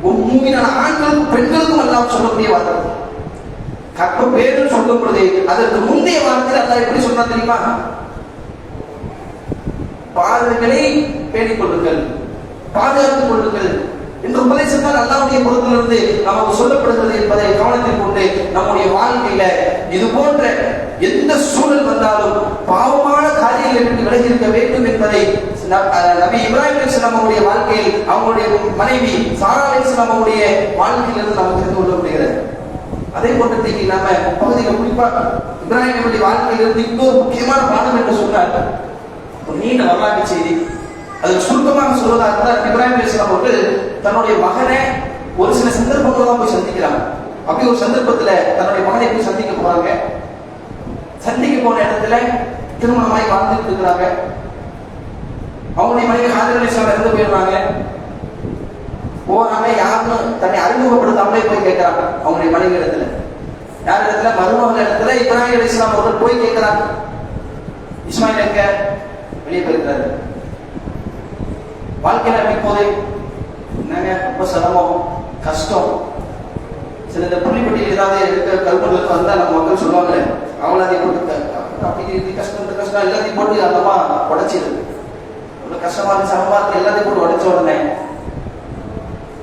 மூமினான ஆண்களுக்கும் பெண்களுக்கும் அல்லாஹ் சொல்லக்கூடிய வார்த்தை கற்ப பேரு சொல்லும் பொழுது அதற்கு முந்தைய வார்த்தையில் அல்லாஹ் எப்படி சொன்னா தெரியுமா? பார்வைகளை பேணிக் கொள்ளுங்கள், பாதுகாத்துக் கொள்ளுங்கள் என்று உபதேசத்தால் அல்லாஹ்வுடைய பொறுப்பிலிருந்து நமக்கு சொல்லப்படுகிறது என்பதை கவனத்தில் கொண்டு நம்முடைய வாழ்க்கையில இது போன்ற எந்த சூழல் வந்தாலும் பாவமான காரியங்களிலிருந்து விலகி இருக்க வேண்டும் என்பதை நபி இப்ராஹிம் அலைஹிஸ்ஸலாம் அவருடைய வாழ்க்கையில் அவங்களுடைய மனைவி சாரா அலைஹிஸ்ஸலாம் அவருடைய வாழ்க்கையிலிருந்து நமக்கு தெரிந்து கொள்ளப்படுகிறது. அதே போன்று நாம பகுதியில் குறிப்பா இப்ராஹிமுடைய வாழ்க்கையிலிருந்து இன்னொரு முக்கியமான பாடம் என்று சொன்னார். ஒரு நீண்ட வரலாற்று செய்தி. அது சுருக்கமாக சொல்வதாக இருந்தால் இப்ராஹிம் அலைஹிஸ்ஸலாம் அவர்கள் தன்னுடைய மகனை ஒரு சில சந்தர்ப்பங்கள் தான் போய் சந்திக்கிறாங்க. அப்படி ஒரு சந்தர்ப்பத்துல தன்னுடைய மகனை போய் சந்திக்க போறாங்க. சந்திக்க போன இடத்துல திருமணமாய் வாழ்ந்துட்டு இருக்கிறாங்க. அவங்களுடைய மனைவி ஹாஜர் அலைஹிஸ்ஸலாம் இறந்து போயிடுறாங்க. போறாங்க, யாரும் தன்னை அறிமுகப்படுத்தாமலே போய் கேட்கிறாங்க அவங்களுடைய மனைவி இடத்துல. யார் இடத்துல? மருமகள் இடத்துல இப்ராஹிம் அலைஹிஸ்ஸலாம் அவர்கள் போய் கேட்கிறாங்க, இஸ்மாயில் எங்க? வெளியே போயிருக்கிறாரு. வாழ்க்கையில இப்போது என்னங்க ரொம்ப சிரமம், கஷ்டம். சில இந்த புள்ளிப்பட்டியில் ஏதாவது எடுக்க கல்வர்களுக்கு வந்தால் நம்ம மக்கள் சொல்லுவாங்க, அவங்கள அதை போட்டு அப்படி இது கஷ்டம் இந்த கஷ்டம் எல்லாத்தையும் போட்டு அந்தமா உடைச்சிடுது. இவ்வளோ கஷ்டமா இருக்கு, சிரமமா இருக்கு, எல்லாத்தையும் போட்டு உடைச்ச உடனே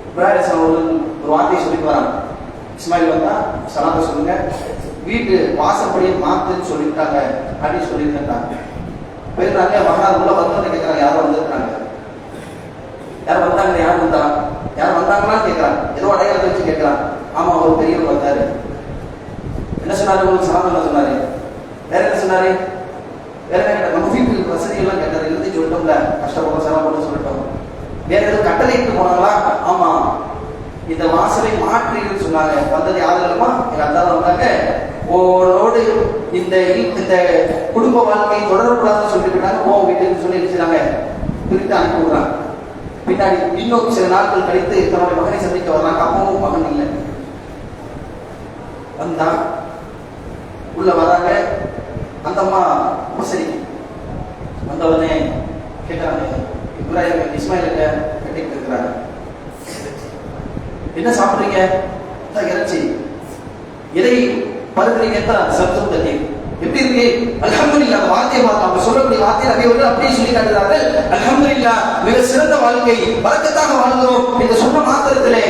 இப்ராஹிம் ஒரு வார்த்தையை சொல்லிட்டு வராங்க. இஸ்மாயில் வந்தா சலாத்தை சொல்லுங்க, வீட்டு வாசப்படியை மாத்துன்னு சொல்லிட்டாங்க அப்படின்னு சொல்லியிருக்காங்க. போயிருந்தாங்க, மகனார் உள்ள வந்து கேட்கறாங்க, யாரும் வந்திருக்காங்க, யாரும் வந்தாங்க, யாரும் வந்தா யாரும் வந்தாங்களான்னு கேட்கறாங்க. ஏதோ அடையாளத்தை வச்சு கேட்கறாங்க. ஆமா ஒரு பெரியவர் வந்தாரு. என்ன சொன்னாரு? உங்களுக்கு சலாம் என்ன சொன்னாரு? வேற என்ன சொன்னாரு? வேற என்ன? நம்ம வீட்டுக்கு வசதி எல்லாம் கேட்டாரு. எல்லாத்தையும் சொல்லிட்டோம்ல, கஷ்டப்படும் சலாம் பண்ண சொல்லிட்டோம். வேற எதுவும் கட்டளைக்கு போனாங்களா? ஆமா இந்த வாசலை மாற்றின்னு சொன்னாங்க. வந்தது யாரு இல்லமா? எங்க அத்தா வந்தாங்க. உன்னோடு இந்த இந்த குடும்ப வாழ்க்கையை தொடரக்கூடாதுன்னு சொல்லிட்டு போயிட்டாங்க. ஓ வீட்டுக்கு சொல்லி வச்சுட்டாங்க, பிரித்து அனுப்பி விடுறாங்க. பின்னாடி இன்னும் சில நாட்கள் கழித்து தன்னுடைய மகனை சந்திக்க வர்றாங்க. அம்மாவும் மகன் இல்லை. வந்தா உள்ள வராங்க. அந்த அம்மா சரி வந்தவனே கேட்கிறாங்க, இப்ராஹிம் இஸ்மாயில் கட்டிட்டு இருக்கிறாங்க, என்ன சாப்பிடுறீங்க? இறைச்சி. எதை பருகிறீங்க? சப்தம் தண்ணி. எப்படி இருக்கு? அல்ஹம்துலில்லாஹ். அந்த வார்த்தையை பார்த்து அவங்க சொல்லக்கூடிய வார்த்தையை நபி அவர்கள் அப்படியே சொல்லி காட்டுகிறார்கள். அல்ஹம்துலில்லாஹ், மிக சிறந்த வாழ்க்கை, பரக்கத்தாக வாழ்கிறோம் என்று சொன்ன மாத்திரத்திலே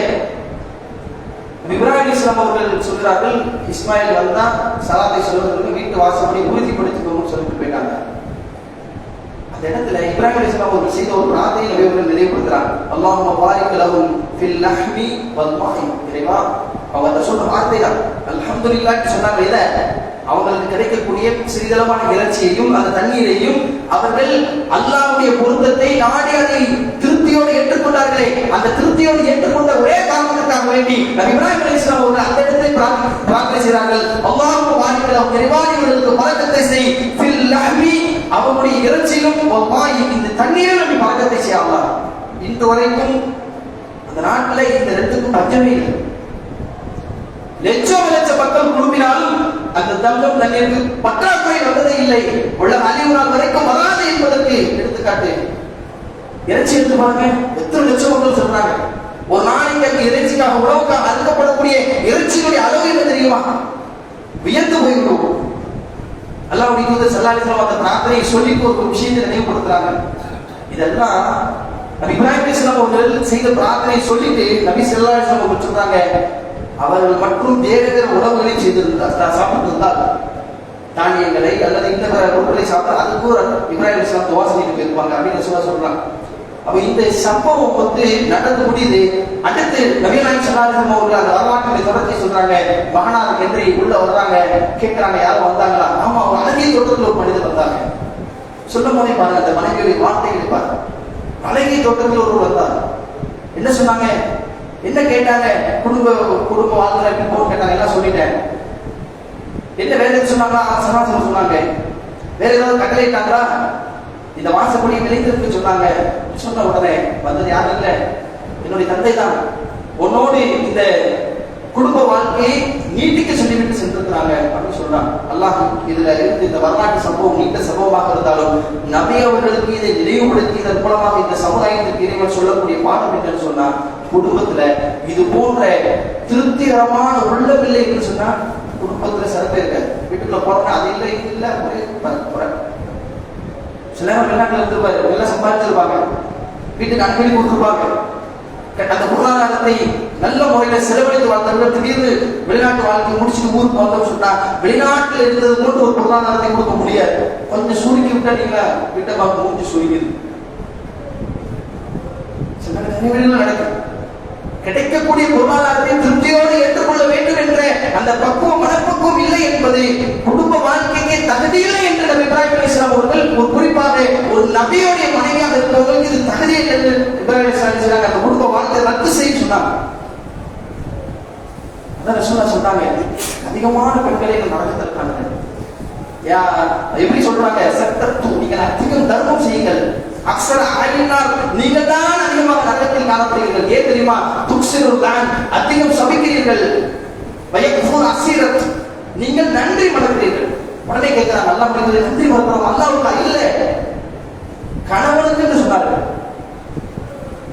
இப்ராஹிம் இஸ்லாம் அவர்கள் சொல்கிறார்கள், இஸ்மாயில் வந்தா சலாத்தை சொல்வதற்கு வீட்டு வாசப்படி உறுதிப்படுத்திக்கணும்னு சொல்லிட்டு போயிட்டாங்க. அந்த இடத்துல இப்ராஹிம் இஸ்லாம் அவர்கள் செய்த ஒரு பிரார்த்தனை நபி அவர்கள் நினைவுபடுத்துறாங்க. அல்லாஹும்ம பாரிக் லஹும் ஃபில் லஹ்மி வல் மாஇ. இறைவா, அவங்க சொன்ன வார்த்தை தான் அல்ஹம்துலில்லாஹ் சொன்னாங்க. இதை அவங்களுக்கு கிடைக்கக்கூடிய சிறிதளவான இறைச்சியையும் அந்த தண்ணீரையும் அவர்கள் அல்லாஹ்வுடைய பொருத்தத்தை நாடி அதை திருப்தியோடு ஏற்றுக்கொண்டார்களே, அந்த திருப்தியோடு ஏற்றுக்கொண்ட ஒரே காரணத்திற்காக வேண்டி நபி இப்ராஹிம் அலைஹிஸ்ஸலாம் அவர்கள் அந்த இடத்தை பிரார்த்தனை செய்கிறார்கள். அல்லாஹ்வும்ம பாரிக் லஹும், இறைவா இவர்களுக்கு பரக்கத்தை செய், ஃபில் லஹ்மி, அவருடைய இறைச்சியிலும் வல் மாஇ, இந்த தண்ணீரில் நபி பரக்கத்தை செய் அல்லாஹ். இன்று வரைக்கும் அந்த நாட்டில் இந்த ரெண்டுக்கும் பஞ்சமே இல்லை. லட்சம் லட்ச மக்கள் குழுமினாலும் அந்த தங்கம் தண்ணீருக்கு பற்றாக்குறை வந்ததே இல்லை. உள்ள அழிவு நாள் வரைக்கும் வராது என்பதற்கு எடுத்துக்காட்டு இறைச்சி எடுத்து பாருங்க. எத்தனை லட்சம் மக்கள் சொல்றாங்க. ஒரு நாளைக்கு அங்கு இறைச்சிக்காக உணவுக்காக அறுக்கப்படக்கூடிய இறைச்சியுடைய அளவு என்ன தெரியுமா? வியந்து போய்விடும். அல்லாஹ்வுடைய தூதர் ஸல்லல்லாஹு அலைஹி வஸல்லம் அந்த பிரார்த்தனையை சொல்லிட்டு ஒரு விஷயத்தை நினைவுபடுத்துறாங்க. இதெல்லாம் நபி இப்ராஹிம் அலைஹிஸ்ஸலாம் அவர்கள் செய்த பிரார்த்தனையை சொல்லிட்டு நபி ஸல்லல்லாஹு அலைஹி வஸல்லம் அவர்கள் சொல்றாங்க, அவர்கள் மற்றும் வேறு வேறு உணவுகளை செய்திருந்தார், சாப்பிட்டிருந்தால் தானியங்களை அல்லது இந்த பொருட்களை சாப்பிட்டால் அதுக்கு ஒரு இப்ராஹிம் அலைஹிஸ்ஸலாம் துவா செஞ்சுட்டு போயிருப்பாங்க அப்படின்னு சொல்றாங்க. அப்ப இந்த சம்பவம் வந்து நடந்து முடியுது. அடுத்து நபி ஸல்லல்லாஹு அலைஹி வஸல்லம் அவர்கள் அந்த வரலாற்றை தொடர்ச்சி சொல்றாங்க. மகனார் என்று உள்ள வர்றாங்க, கேட்கிறாங்க, யாரும் வந்தாங்களா? ஆமா, அவங்க அழகிய தோட்டத்தில் ஒரு மனிதர் வந்தாங்க. சொல்லும் போதே பாருங்க, அந்த மனைவியுடைய வார்த்தைகளை பாருங்க. அழகிய தோட்டத்தில் ஒருவர் வந்தார். என்ன சொன்னாங்க? என்ன கேட்டாங்க? குடும்ப வாழ்க்கை எப்படி போக கேட்டாங்க. எல்லாம் சொல்லிட்டேன். என்ன வேற எது சொன்னாங்களா? சமாச்சாரம் சொன்னாங்க. வேற ஏதாவது கட்டளையிட்டாங்களா? இந்த வாசப்படியை நிலைத்திருக்கு சொன்னாங்க. சொன்ன உடனே வந்தது யாரும் இல்லை, என்னுடைய தந்தை தான். உன்னோடு இந்த குடும்ப வாழ்க்கையை நீட்டிக்க சொல்லிவிட்டு சென்றிருக்கிறாங்க அப்படின்னு சொல்றாங்க. அல்லாஹ் இதுல இருந்து இந்த வரலாற்று சம்பவம் நீண்ட சம்பவமாக இருந்தாலும் நபி அவர்களுக்கு இதை நினைவுபடுத்தி இதன் மூலமாக இந்த சமுதாயத்திற்கு இறைவன் சொல்லக்கூடிய பாடம் என்னன்னு சொன்னா, குடும்பத்துல இது போன்ற திருப்திகரமான உள்ளமில்லை என்று சொன்னா குடும்பத்துல சிறப்பே இருக்காது. வீட்டுக்குள்ள போறோம்னா அது இல்லை இது இல்லை ஒரே சில வெளிநாட்டுல இருந்திருப்பாரு, எல்லாம் சம்பாதிச்சிருப்பாங்க, வீட்டுக்கு அனுப்பி கொடுத்துருப்பாங்க. அந்த பொருளாதாரத்தை நல்ல முறையில செலவழித்து வாழ்ந்தவர்கள் திடீர்னு வெளிநாட்டு வாழ்க்கை முடிச்சுட்டு ஊருக்கு வந்தோம்னு சொன்னா வெளிநாட்டில் இருந்தது போட்டு ஒரு பொருளாதாரத்தை கொடுக்க முடியாது. கொஞ்சம் சுருக்கி விட்டா நீங்க வீட்டை பார்க்க முடிஞ்சு சுருங்கிது. சில நினைவுகள் நடக்கும். கிடைக்கக்கூடிய பொருளாதாரத்தை திருப்தியோடு ஏற்றுக்கொள்ள வேண்டும் என்ற அந்த பக்குவம் மனப்பக்குவம் இல்லை என்பது குடும்ப வாழ்க்கைக்கு தகுதியில்லை என்று நபி இப்ராஹிம் அலைஹிஸ்ஸலாம் அவர்கள் ஒரு குறிப்பாக ஒரு நபியோடைய மனைவியாக இருந்தவர்களுக்கு இது தகுதி என்று இப்ராஹிம் அலைஹிஸ்ஸலாம் அந்த குடும்ப வாழ்க்கை ரத்து செய்ய சொன்னாங்க. அதான் ரசூலுல்லாஹ் சொன்னாங்க, அதிகமான பெண்களை நடத்திருக்காங்க. எப்படி சொல்றாங்க? சத்தத்து, நீங்கள் அதிகம் தர்மம் செய்யுங்கள். அக்ஸர அஹ்லின்னார், நீங்கள் தான் அதிகமாக நரகத்தில் காணப்படுகிறீர்கள். ஏன் தெரியுமா? துக்ஸிருல் லான், அதிகம் சபிக்கிறீர்கள். வயக்ஃபுர் அஸீரத், நீங்கள் நன்றி மறக்கிறீர்கள். உடனே கேட்கிறாங்க, அல்லாஹ் மீது நன்றி மறக்கிறோம், அல்லாஹ்வுக்கா? இல்லை, கணவனுக்கு என்று சொன்னார்கள்.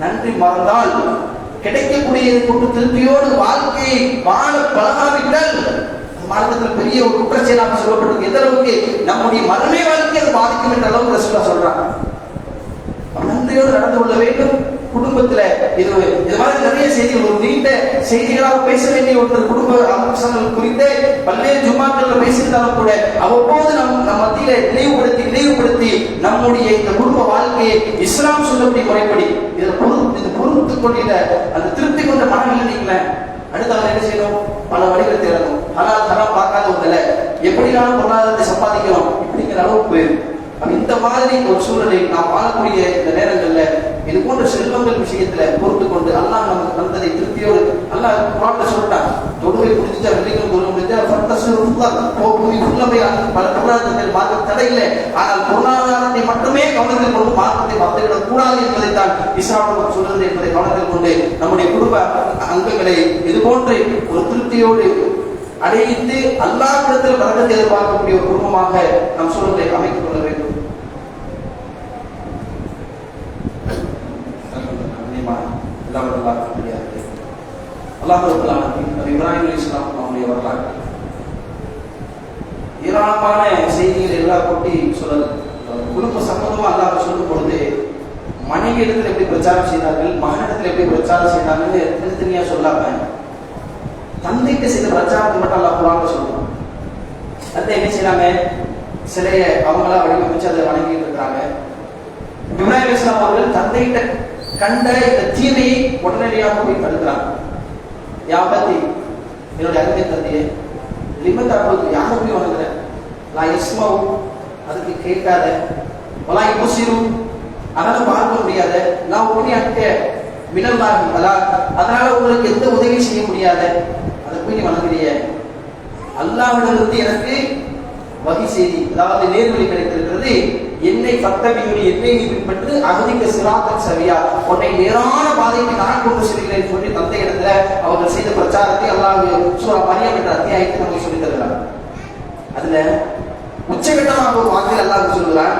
நன்றி மறந்தால் கிடைக்கக்கூடிய கொண்டு திருப்தியோடு வாழ்க்கையை வாழ பழகாவிட்டால் மார்க்கத்தில் பெரிய ஒரு குற்றச்செயலாக சொல்லப்பட்டிருக்கு. எந்த அளவுக்கு நம்முடைய மறுமை வாழ்க்கை அது பாதிக்கும் என்ற அளவுக்கு ரசூலா சொல்றாங்க. நன்றியோடு நடந்து கொள்ள வேண்டும். குடும்பத்துல இது மாதிரி நிறைய செய்திகள், ஒரு நீண்ட செய்திகளாக பேச வேண்டிய ஒரு குடும்ப அம்சங்கள் குறித்து பல்வேறு ஜும்மாக்கள்ல பேசியிருந்தாலும் கூட அவ்வப்போது நம்ம மத்தியில நினைவுபடுத்தி நம்முடைய இந்த குடும்ப வாழ்க்கையை இஸ்லாம் சொல்லக்கூடிய முறைப்படி இது பொறுத்து கொண்டிருந்த அந்த திருப்தி கொண்ட மனநிலை நீங்கள அடுத்தவங்க என்ன செய்யணும்? பல வழிகளை தேடணும். ஹலால் பார்க்காத ஒன்றில் எப்படினாலும் பொருளாதாரத்தை சம்பாதிக்கணும் இப்படிங்கிற அளவுக்கு போயிடும். இந்த மாதிரி ஒரு சூழலில் நாம் வாழக்கூடிய இந்த நேரங்களில் இது போன்ற செல்வங்கள் விஷயத்துல பொறுத்து கொண்டு அல்லாஹ் நமக்கு தந்ததை திருப்தியோடு அல்லாஹ் குர்ஆன்ல சொல்றான். தொழுகை முடிஞ்சா வெள்ளிக்கிழமை தொழுகை முடிஞ்சா பல பொருளாதாரத்தில் மார்க்க தடை இல்லை. ஆனால் பொருளாதாரத்தை மட்டுமே கவனத்தில் கொண்டு மார்க்கத்தை மறந்துவிடக் கூடாது என்பதைத்தான் இஸ்லாம் சொல்றது என்பதை கவனத்தில் கொண்டு நம்முடைய குடும்ப அங்கங்களை இது போன்ற ஒரு திருப்தியோடு அடைத்து அல்லாஹ்விடத்தில் பரக்கத்தை எதிர்பார்க்கக்கூடிய ஒரு குடும்பமாக நம் சூழலை அமைத்துக் கொள்ள வேண்டும். இப்ராஹிம் அலைஹிஸ்ஸலாம் அவருடைய வரலாறு ஏராளமான செய்திகள் எல்லாம் கொட்டி சொல்லல். குடும்ப சம்பந்தமா அல்லாஹ் சொல்லும் பொழுது மனைவி இடத்துல எப்படி பிரச்சாரம் செய்தார்கள், மகனிடத்தில் எப்படி பிரச்சாரம் செய்தாங்கன்னு தனித்தனியா சொல்லாம தந்தைக்கு செய்த பிரச்சாரத்தை மட்டும் அல்லாஹ் குர்ஆன்ல சொல்றான். தந்தை என்ன செய்யறாங்க? சிலைய அவங்களா வடிவமைச்சு அதை வணங்கிட்டு இருக்கிறாங்க. இப்ராஹிம் அலைஹிஸ்ஸலாம் அவர்கள் தந்தைகிட்ட கண்ட இந்த தீமையை உடனடியாக போய் தடுக்கிறாங்க. யாபத்தி, என்னுடைய அருமை தந்தையே, லிமத்தாக்குவது யாரை போய் வணங்குற? நான் இஸ்மாவும் அதுக்கு கேட்காத, வலாய் முசிரும் அதனால பார்க்க முடியாத, நான் உடனே அக்க மினல்லாஹி அதனால உங்களுக்கு எந்த உதவி செய்ய முடியாத, அதை போய் நீ வணங்குறிய. அல்லாஹ்விடமிருந்து எனக்கு வகை செய்தி, அதாவது நேர்வழி கிடைத்திருக்கிறது. என்னை பத்தபியுடைய என்னை நீ பின்பற்று அகதிக்க சிராத்தன் சவியா, உன்னை நேரான பாதைக்கு நான் கொண்டு செல்கிறேன் சொல்லி தந்தை இடத்துல அவர்கள் செய்த பிரச்சாரத்தை அல்லாஹ் சூரா மரியம் என்ற அத்தியாயத்தை நமக்கு சொல்லித் தருகிறார். அதுல உச்சகட்டமாக ஒரு வார்த்தை அல்லாஹ் சொல்கிறான்,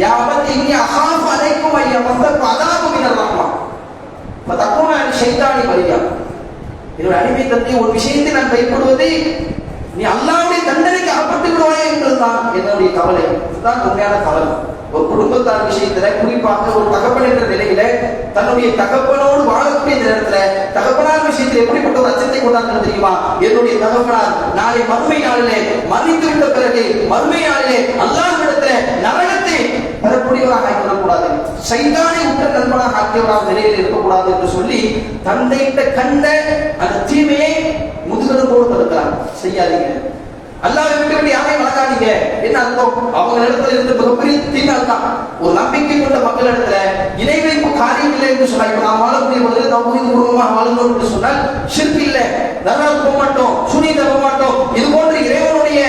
யாவத் இன்னி அகாஃபு அலைக்கும் ஐயா மஸ்தக் அதாபு மினர் ரஹ்மான் ஃபதகுன ஷைத்தானி வலியா. என்னுடைய அடிமை தந்தை ஒரு விஷயத்தை நான் பயப்படுவது நீ அல்லாஹ்வுடைய தண்டனைக்கு அகப்பட்டு விடுவாயே என்பதுதான் என்னுடைய கவலை. இதுதான் உண்மையான கவலை. ஒரு குடும்பத்தார் விஷயத்துல, குறிப்பாக ஒரு தகப்பன் என்ற நிலையில தன்னுடைய தகப்பனோடு வாழக்கூடிய நேரத்துல தகப்பனார் விஷயத்தில் எப்படிப்பட்ட ஒரு அச்சத்தை கொண்டாங்க தெரியுமா? என்னுடைய தகப்பனார் நாளை மறுமை நாளிலே மரணித்து விட்ட பிறகு மறுமை நாளிலே அல்லாஹ்விடத்துல நரகத்தை பெறக்கூடியவராக ஆக்கிவிடக்கூடாது, சைத்தானை உற்ற நண்பனாக ஆக்கியவராக நிலையில் இருக்கக்கூடாது என்று சொல்லி தந்தையிட்ட கண்ட அந்த தீமையை முதுகெலும்போடு தடுக்கிறார். செய்யாதீங்க, அல்லாஹ்வை விட்டு யாரையும் வணங்காதீங்க. என்ன அர்த்தம்? அவங்க இடத்துல இருந்து மிகப்பெரிய தீமை தான். ஒரு நம்பிக்கை கொண்ட மக்கள் இடத்துல இணை வைப்பு காரியம் இல்லை என்று சொன்னா, இப்ப நாம் வாழக்கூடிய பொழுது தௌஹீத் பூர்வமாக வாழணும் என்று சொன்னால் ஷிர்க் இல்லை, நரகம் போக மாட்டோம், சூனியத்தை போக மாட்டோம், இது போன்ற இறைவனுடைய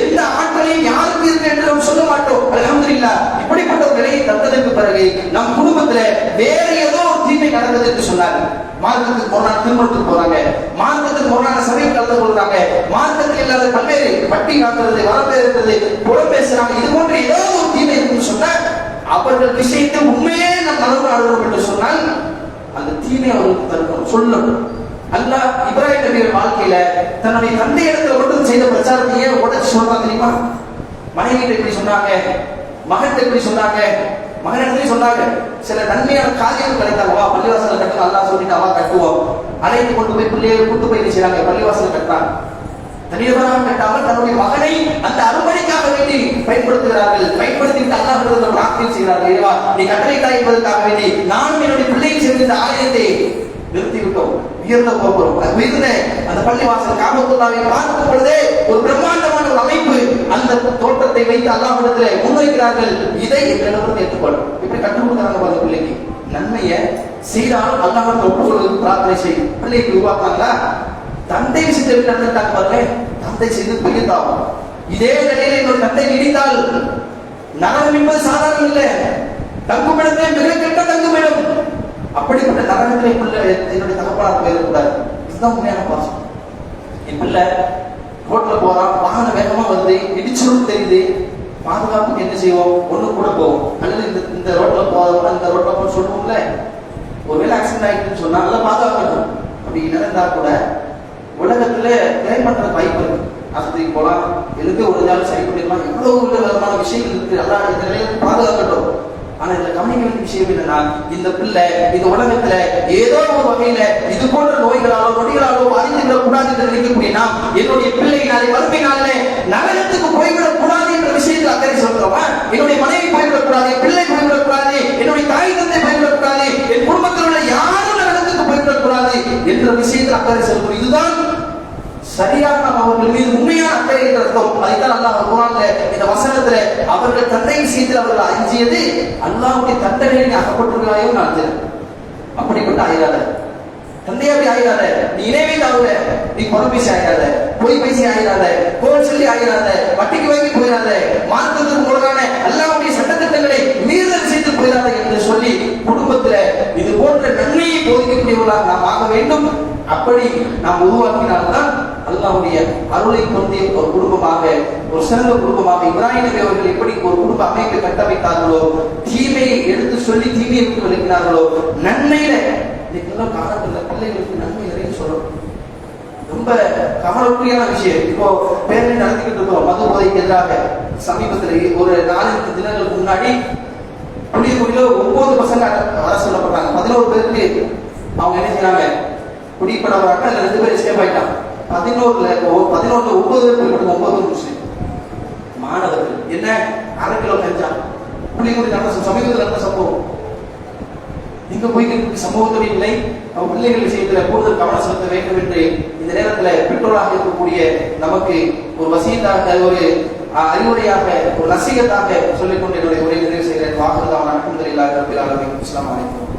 எந்த ஆற்றலையும் யாருக்கு இருக்கு என்று நாம் சொல்ல மாட்டோம். அல்ஹம்துலில்லாஹ். இப்படிப்பட்ட ஒரு நிலையை தந்ததற்கு பிறகு நம் குடும்பத்துல வேற ஏதோ ஒரு தீமை நடந்தது என்று சொன்னார். மார்க்கத்துக்கு ஒரு நாள் திருமணத்துக்கு போறாங்க, மார்க்கத்துக்கு ஒரு நாள் சபை கலந்து கொள்றாங்க, மார்க்கத்தில் இல்லாத பல்வேறு பட்டி காக்கிறது, வரப்பேறுகிறது, புறம் பேசுறாங்க, இது போன்ற ஏதோ ஒரு தீமை இருக்குன்னு சொன்னா அவர்கள் விஷயத்தை உண்மையே நாம் மனது அழுகிறோம் என்று சொன்னால் அந்த தீமை அவர்களுக்கு தடுக்கணும், சொல்லணும். அல்லாஹ் இப்ராஹிம் நபியின் வாழ்க்கையில தன்னுடைய தந்தை இடத்துல மட்டும் செய்த பிரச்சாரத்தை ஏன் உடச்சு சொல்றாங்க தெரியுமா? மனைவிட்ட இப்படி சொன்னாங்க, மகன்கிட்ட இப்படி சொன்னாங்க, மகனிடத்துலயும் சொன்னாங்க. சில நன்மையான காரியங்கள் கிடைத்தாங்க, வா பள்ளிவாசல கட்டணும் அல்லாஹ் சொல்லிட்டு வா கட்டுவோம். அழைத்து கொண்டு போய் பிள்ளையை கூட்டு போய் செய்யறாங்க, பள்ளிவாசல கட்டாங்க. தனியவராக கட்டாமல் தன்னுடைய மகனை அந்த அறுபடைக்காக வேண்டி பயன்படுத்துகிறார்கள். பயன்படுத்திவிட்டு அல்லாஹ் பிரார்த்தனை செய்கிறார்கள், இறைவா நீ கட்டளைத்தாய் என்பதற்காக வேண்டி நானும் என்னுடைய பிள்ளையை சேர்ந்த இந்த ஆலயத்தை நிறுத்திவிட்டோம், உயர்ந்த போகிறோம். உயர்ந்த அந்த பள்ளிவாசல் காபத்துல்லாவை பார்க்கும் பொழுதே ஒரு பிரம்மாண்டமான ஒரு அமைப்பு அந்த தோட்டத்தை வைத்து அல்லாஹ்விடத்தில் முன்வைக்கிறார்கள். இதை எங்களிடம் ஏற்றுக்கொள்ளும். இப்படி கற்றுக் கொடுக்குறாங்க பாருங்க. பிள்ளைக்கு நன்மையை செய்தாலும் அல்லாஹ்விடத்தில் ஒப்புக்கொள்வதற்கு பிரார்த்தனை செய்யும். பிள்ளைக்கு உருவாக்குறாங்களா? தந்தை விஷயத்தை நடந்துட்டாங்க பாருங்க. தந்தை செய்து பெரியதாகும். இதே நிலையில் என்னோட தந்தை இடித்தால் நரகம் என்பது சாதாரணம் இல்லை, தங்குமிடமே மிக கெட்ட தங்குமிடம். அப்படிப்பட்ட நரகத்திலே பிள்ளை என்னுடைய தகப்பனார் போயிடக்கூடாது. இதுதான் உண்மையான பாசம். என் பிள்ளை ரோட்ல போறான், வாகனம் வேகமா வருது, இடிச்சுடும் தெரியுது, பாதுகாப்புக்கு என்ன செய்வோம்? ஒண்ணு கூட போவோம், அல்லது இந்த ரோட்ல போறோம், இந்த ரோட்ல போக சொல்லுவோம்ல, ஒருவேளை ஆக்சிடென்ட் ஆகிட்டுன்னு சொன்னா நல்லா பாதுகாக்கணும். அப்படி நடந்தா கூட உலகத்துல கிளைம் பண்ற வாய்ப்பு இருக்கு. ஆஸ்பத்திரிக்கு போலாம், எதுக்கு ஒரு நாள் சரி பண்ணிடலாம், எவ்வளவு விதமான விஷயங்கள் இருக்கு. எல்லாம் இந்த நிலையில பாதுகாக்கட்டும். ஆனா இதுல கவனிக்க வேண்டிய விஷயம் என்னன்னா, இந்த பிள்ளை இந்த உலகத்துல ஏதோ ஒரு வகையில இது போன்ற நோய்களாலோ நொடிகளாலோ பாதித்துவிடக் கூடாது என்று நினைக்கக்கூடிய நாம், என்னுடைய பிள்ளை நாளை வறுமை நாளிலே நரகத்துக்கு போய்விடக் கூடாது என்ற விஷயத்தில் அக்கறை சொல்றோமா? என்னுடைய மனைவி போய்விடக் கூடாது, பிள்ளை போய்விடக் கூடாது, என்னுடைய தாய் தந்தை போய்விடக் கூடாது, என் குடும்பத்தில் உள்ள யாரும் நரகத்துக்கு போய்விடக் கூடாது என்ற விஷயத்தில் அக்கறை சொல்றோம். இதுதான் சரியாக நாம் அவர்கள் மீது உண்மையான அக்கறை இருக்கிறோம். அதைத்தான் அல்லாஹ் குர்ஆன்ல இந்த வசனத்துல அவர்கள் தந்தை விஷயத்தில் அவர்கள் அஞ்சியது அல்லாஹ்வுடைய தண்டனையில் அகப்பட்டுள்ளாயோ நான் அப்படிப்பட்ட ஆயிராத தந்தை அப்படி ஆயிராத, நீ இணைவே தவிர, நீ குறை பேசி ஆயிராத, பொய் பேசி ஆயிராத, கோல் சொல்லி ஆயிராத, வட்டிக்கு வாங்கி போயிடாத, மார்க்கத்துக்கு முழுகான அல்லாஹ்வுடைய சட்டத்திட்டங்களை மீறுதல் செய்து போயிடாத என்று சொல்லி குடும்பத்துல இது போன்ற நன்மையை போதிக்கக்கூடியவர்களாக நாம் ஆக வேண்டும். அப்படி நாம் உருவாக்கினால்தான் அல்லாஹ்வுடைய அருளை பொருந்திய ஒரு குடும்பமாக, ஒரு சிறந்த குடும்பமாக இப்ராஹிம் நபி அவர்கள் எப்படி ஒரு குடும்ப அமைப்பை கட்டமைத்தார்களோ, தீமையை எடுத்து சொல்லி தீமையை விட்டு விளக்கினார்களோ, நன்மையில இன்னும் காலத்துல பிள்ளைகளுக்கு நன்மை நிறைய சொல்லணும். ரொம்ப கவலைக்குரியான விஷயம். இப்போ பேரணி நடத்திக்கிட்டு இருக்கோம் மது போதைக்கு எதிராக. சமீபத்தில் ஒரு 4 தினங்களுக்கு முன்னாடி புளியக்குடியில 9 பசங்க வர சொல்லப்பட்டாங்க. 11 பேருக்கு அவங்க என்ன செய்யறாங்க, குடிப்படவராக அதுல 2 பேர் எஸ்கேப் ஆயிட்டாங்க. 11ல 9 பேர் போய் 9 முஸ்லிம் மாணவர்கள். என்ன 1/2 கிலோ கஞ்சா புளியக்குடி நடந்த சமீபத்தில் நடந்த சம்பவம். இங்க போய்கிட்டு சமூகத்துடைய நிலை, அவன் பிள்ளைகள் விஷயத்துல கூடுதல் கவனம் செலுத்த வேண்டும் என்று இந்த நேரத்தில் பெற்றோராக இருக்கக்கூடிய நமக்கு ஒரு வசியத்தாக, ஒரு அறிவுரையாக, ஒரு நசீகத்தாக சொல்லிக்கொண்டு என்னுடைய உரையை நிறைவு செய்கிறேன். வாக்குறுதி அவன் அல்ஹம்துலில்லாஹி ரப்பில் ஆலமீன். அஸ்ஸலாமு அலைக்கும்.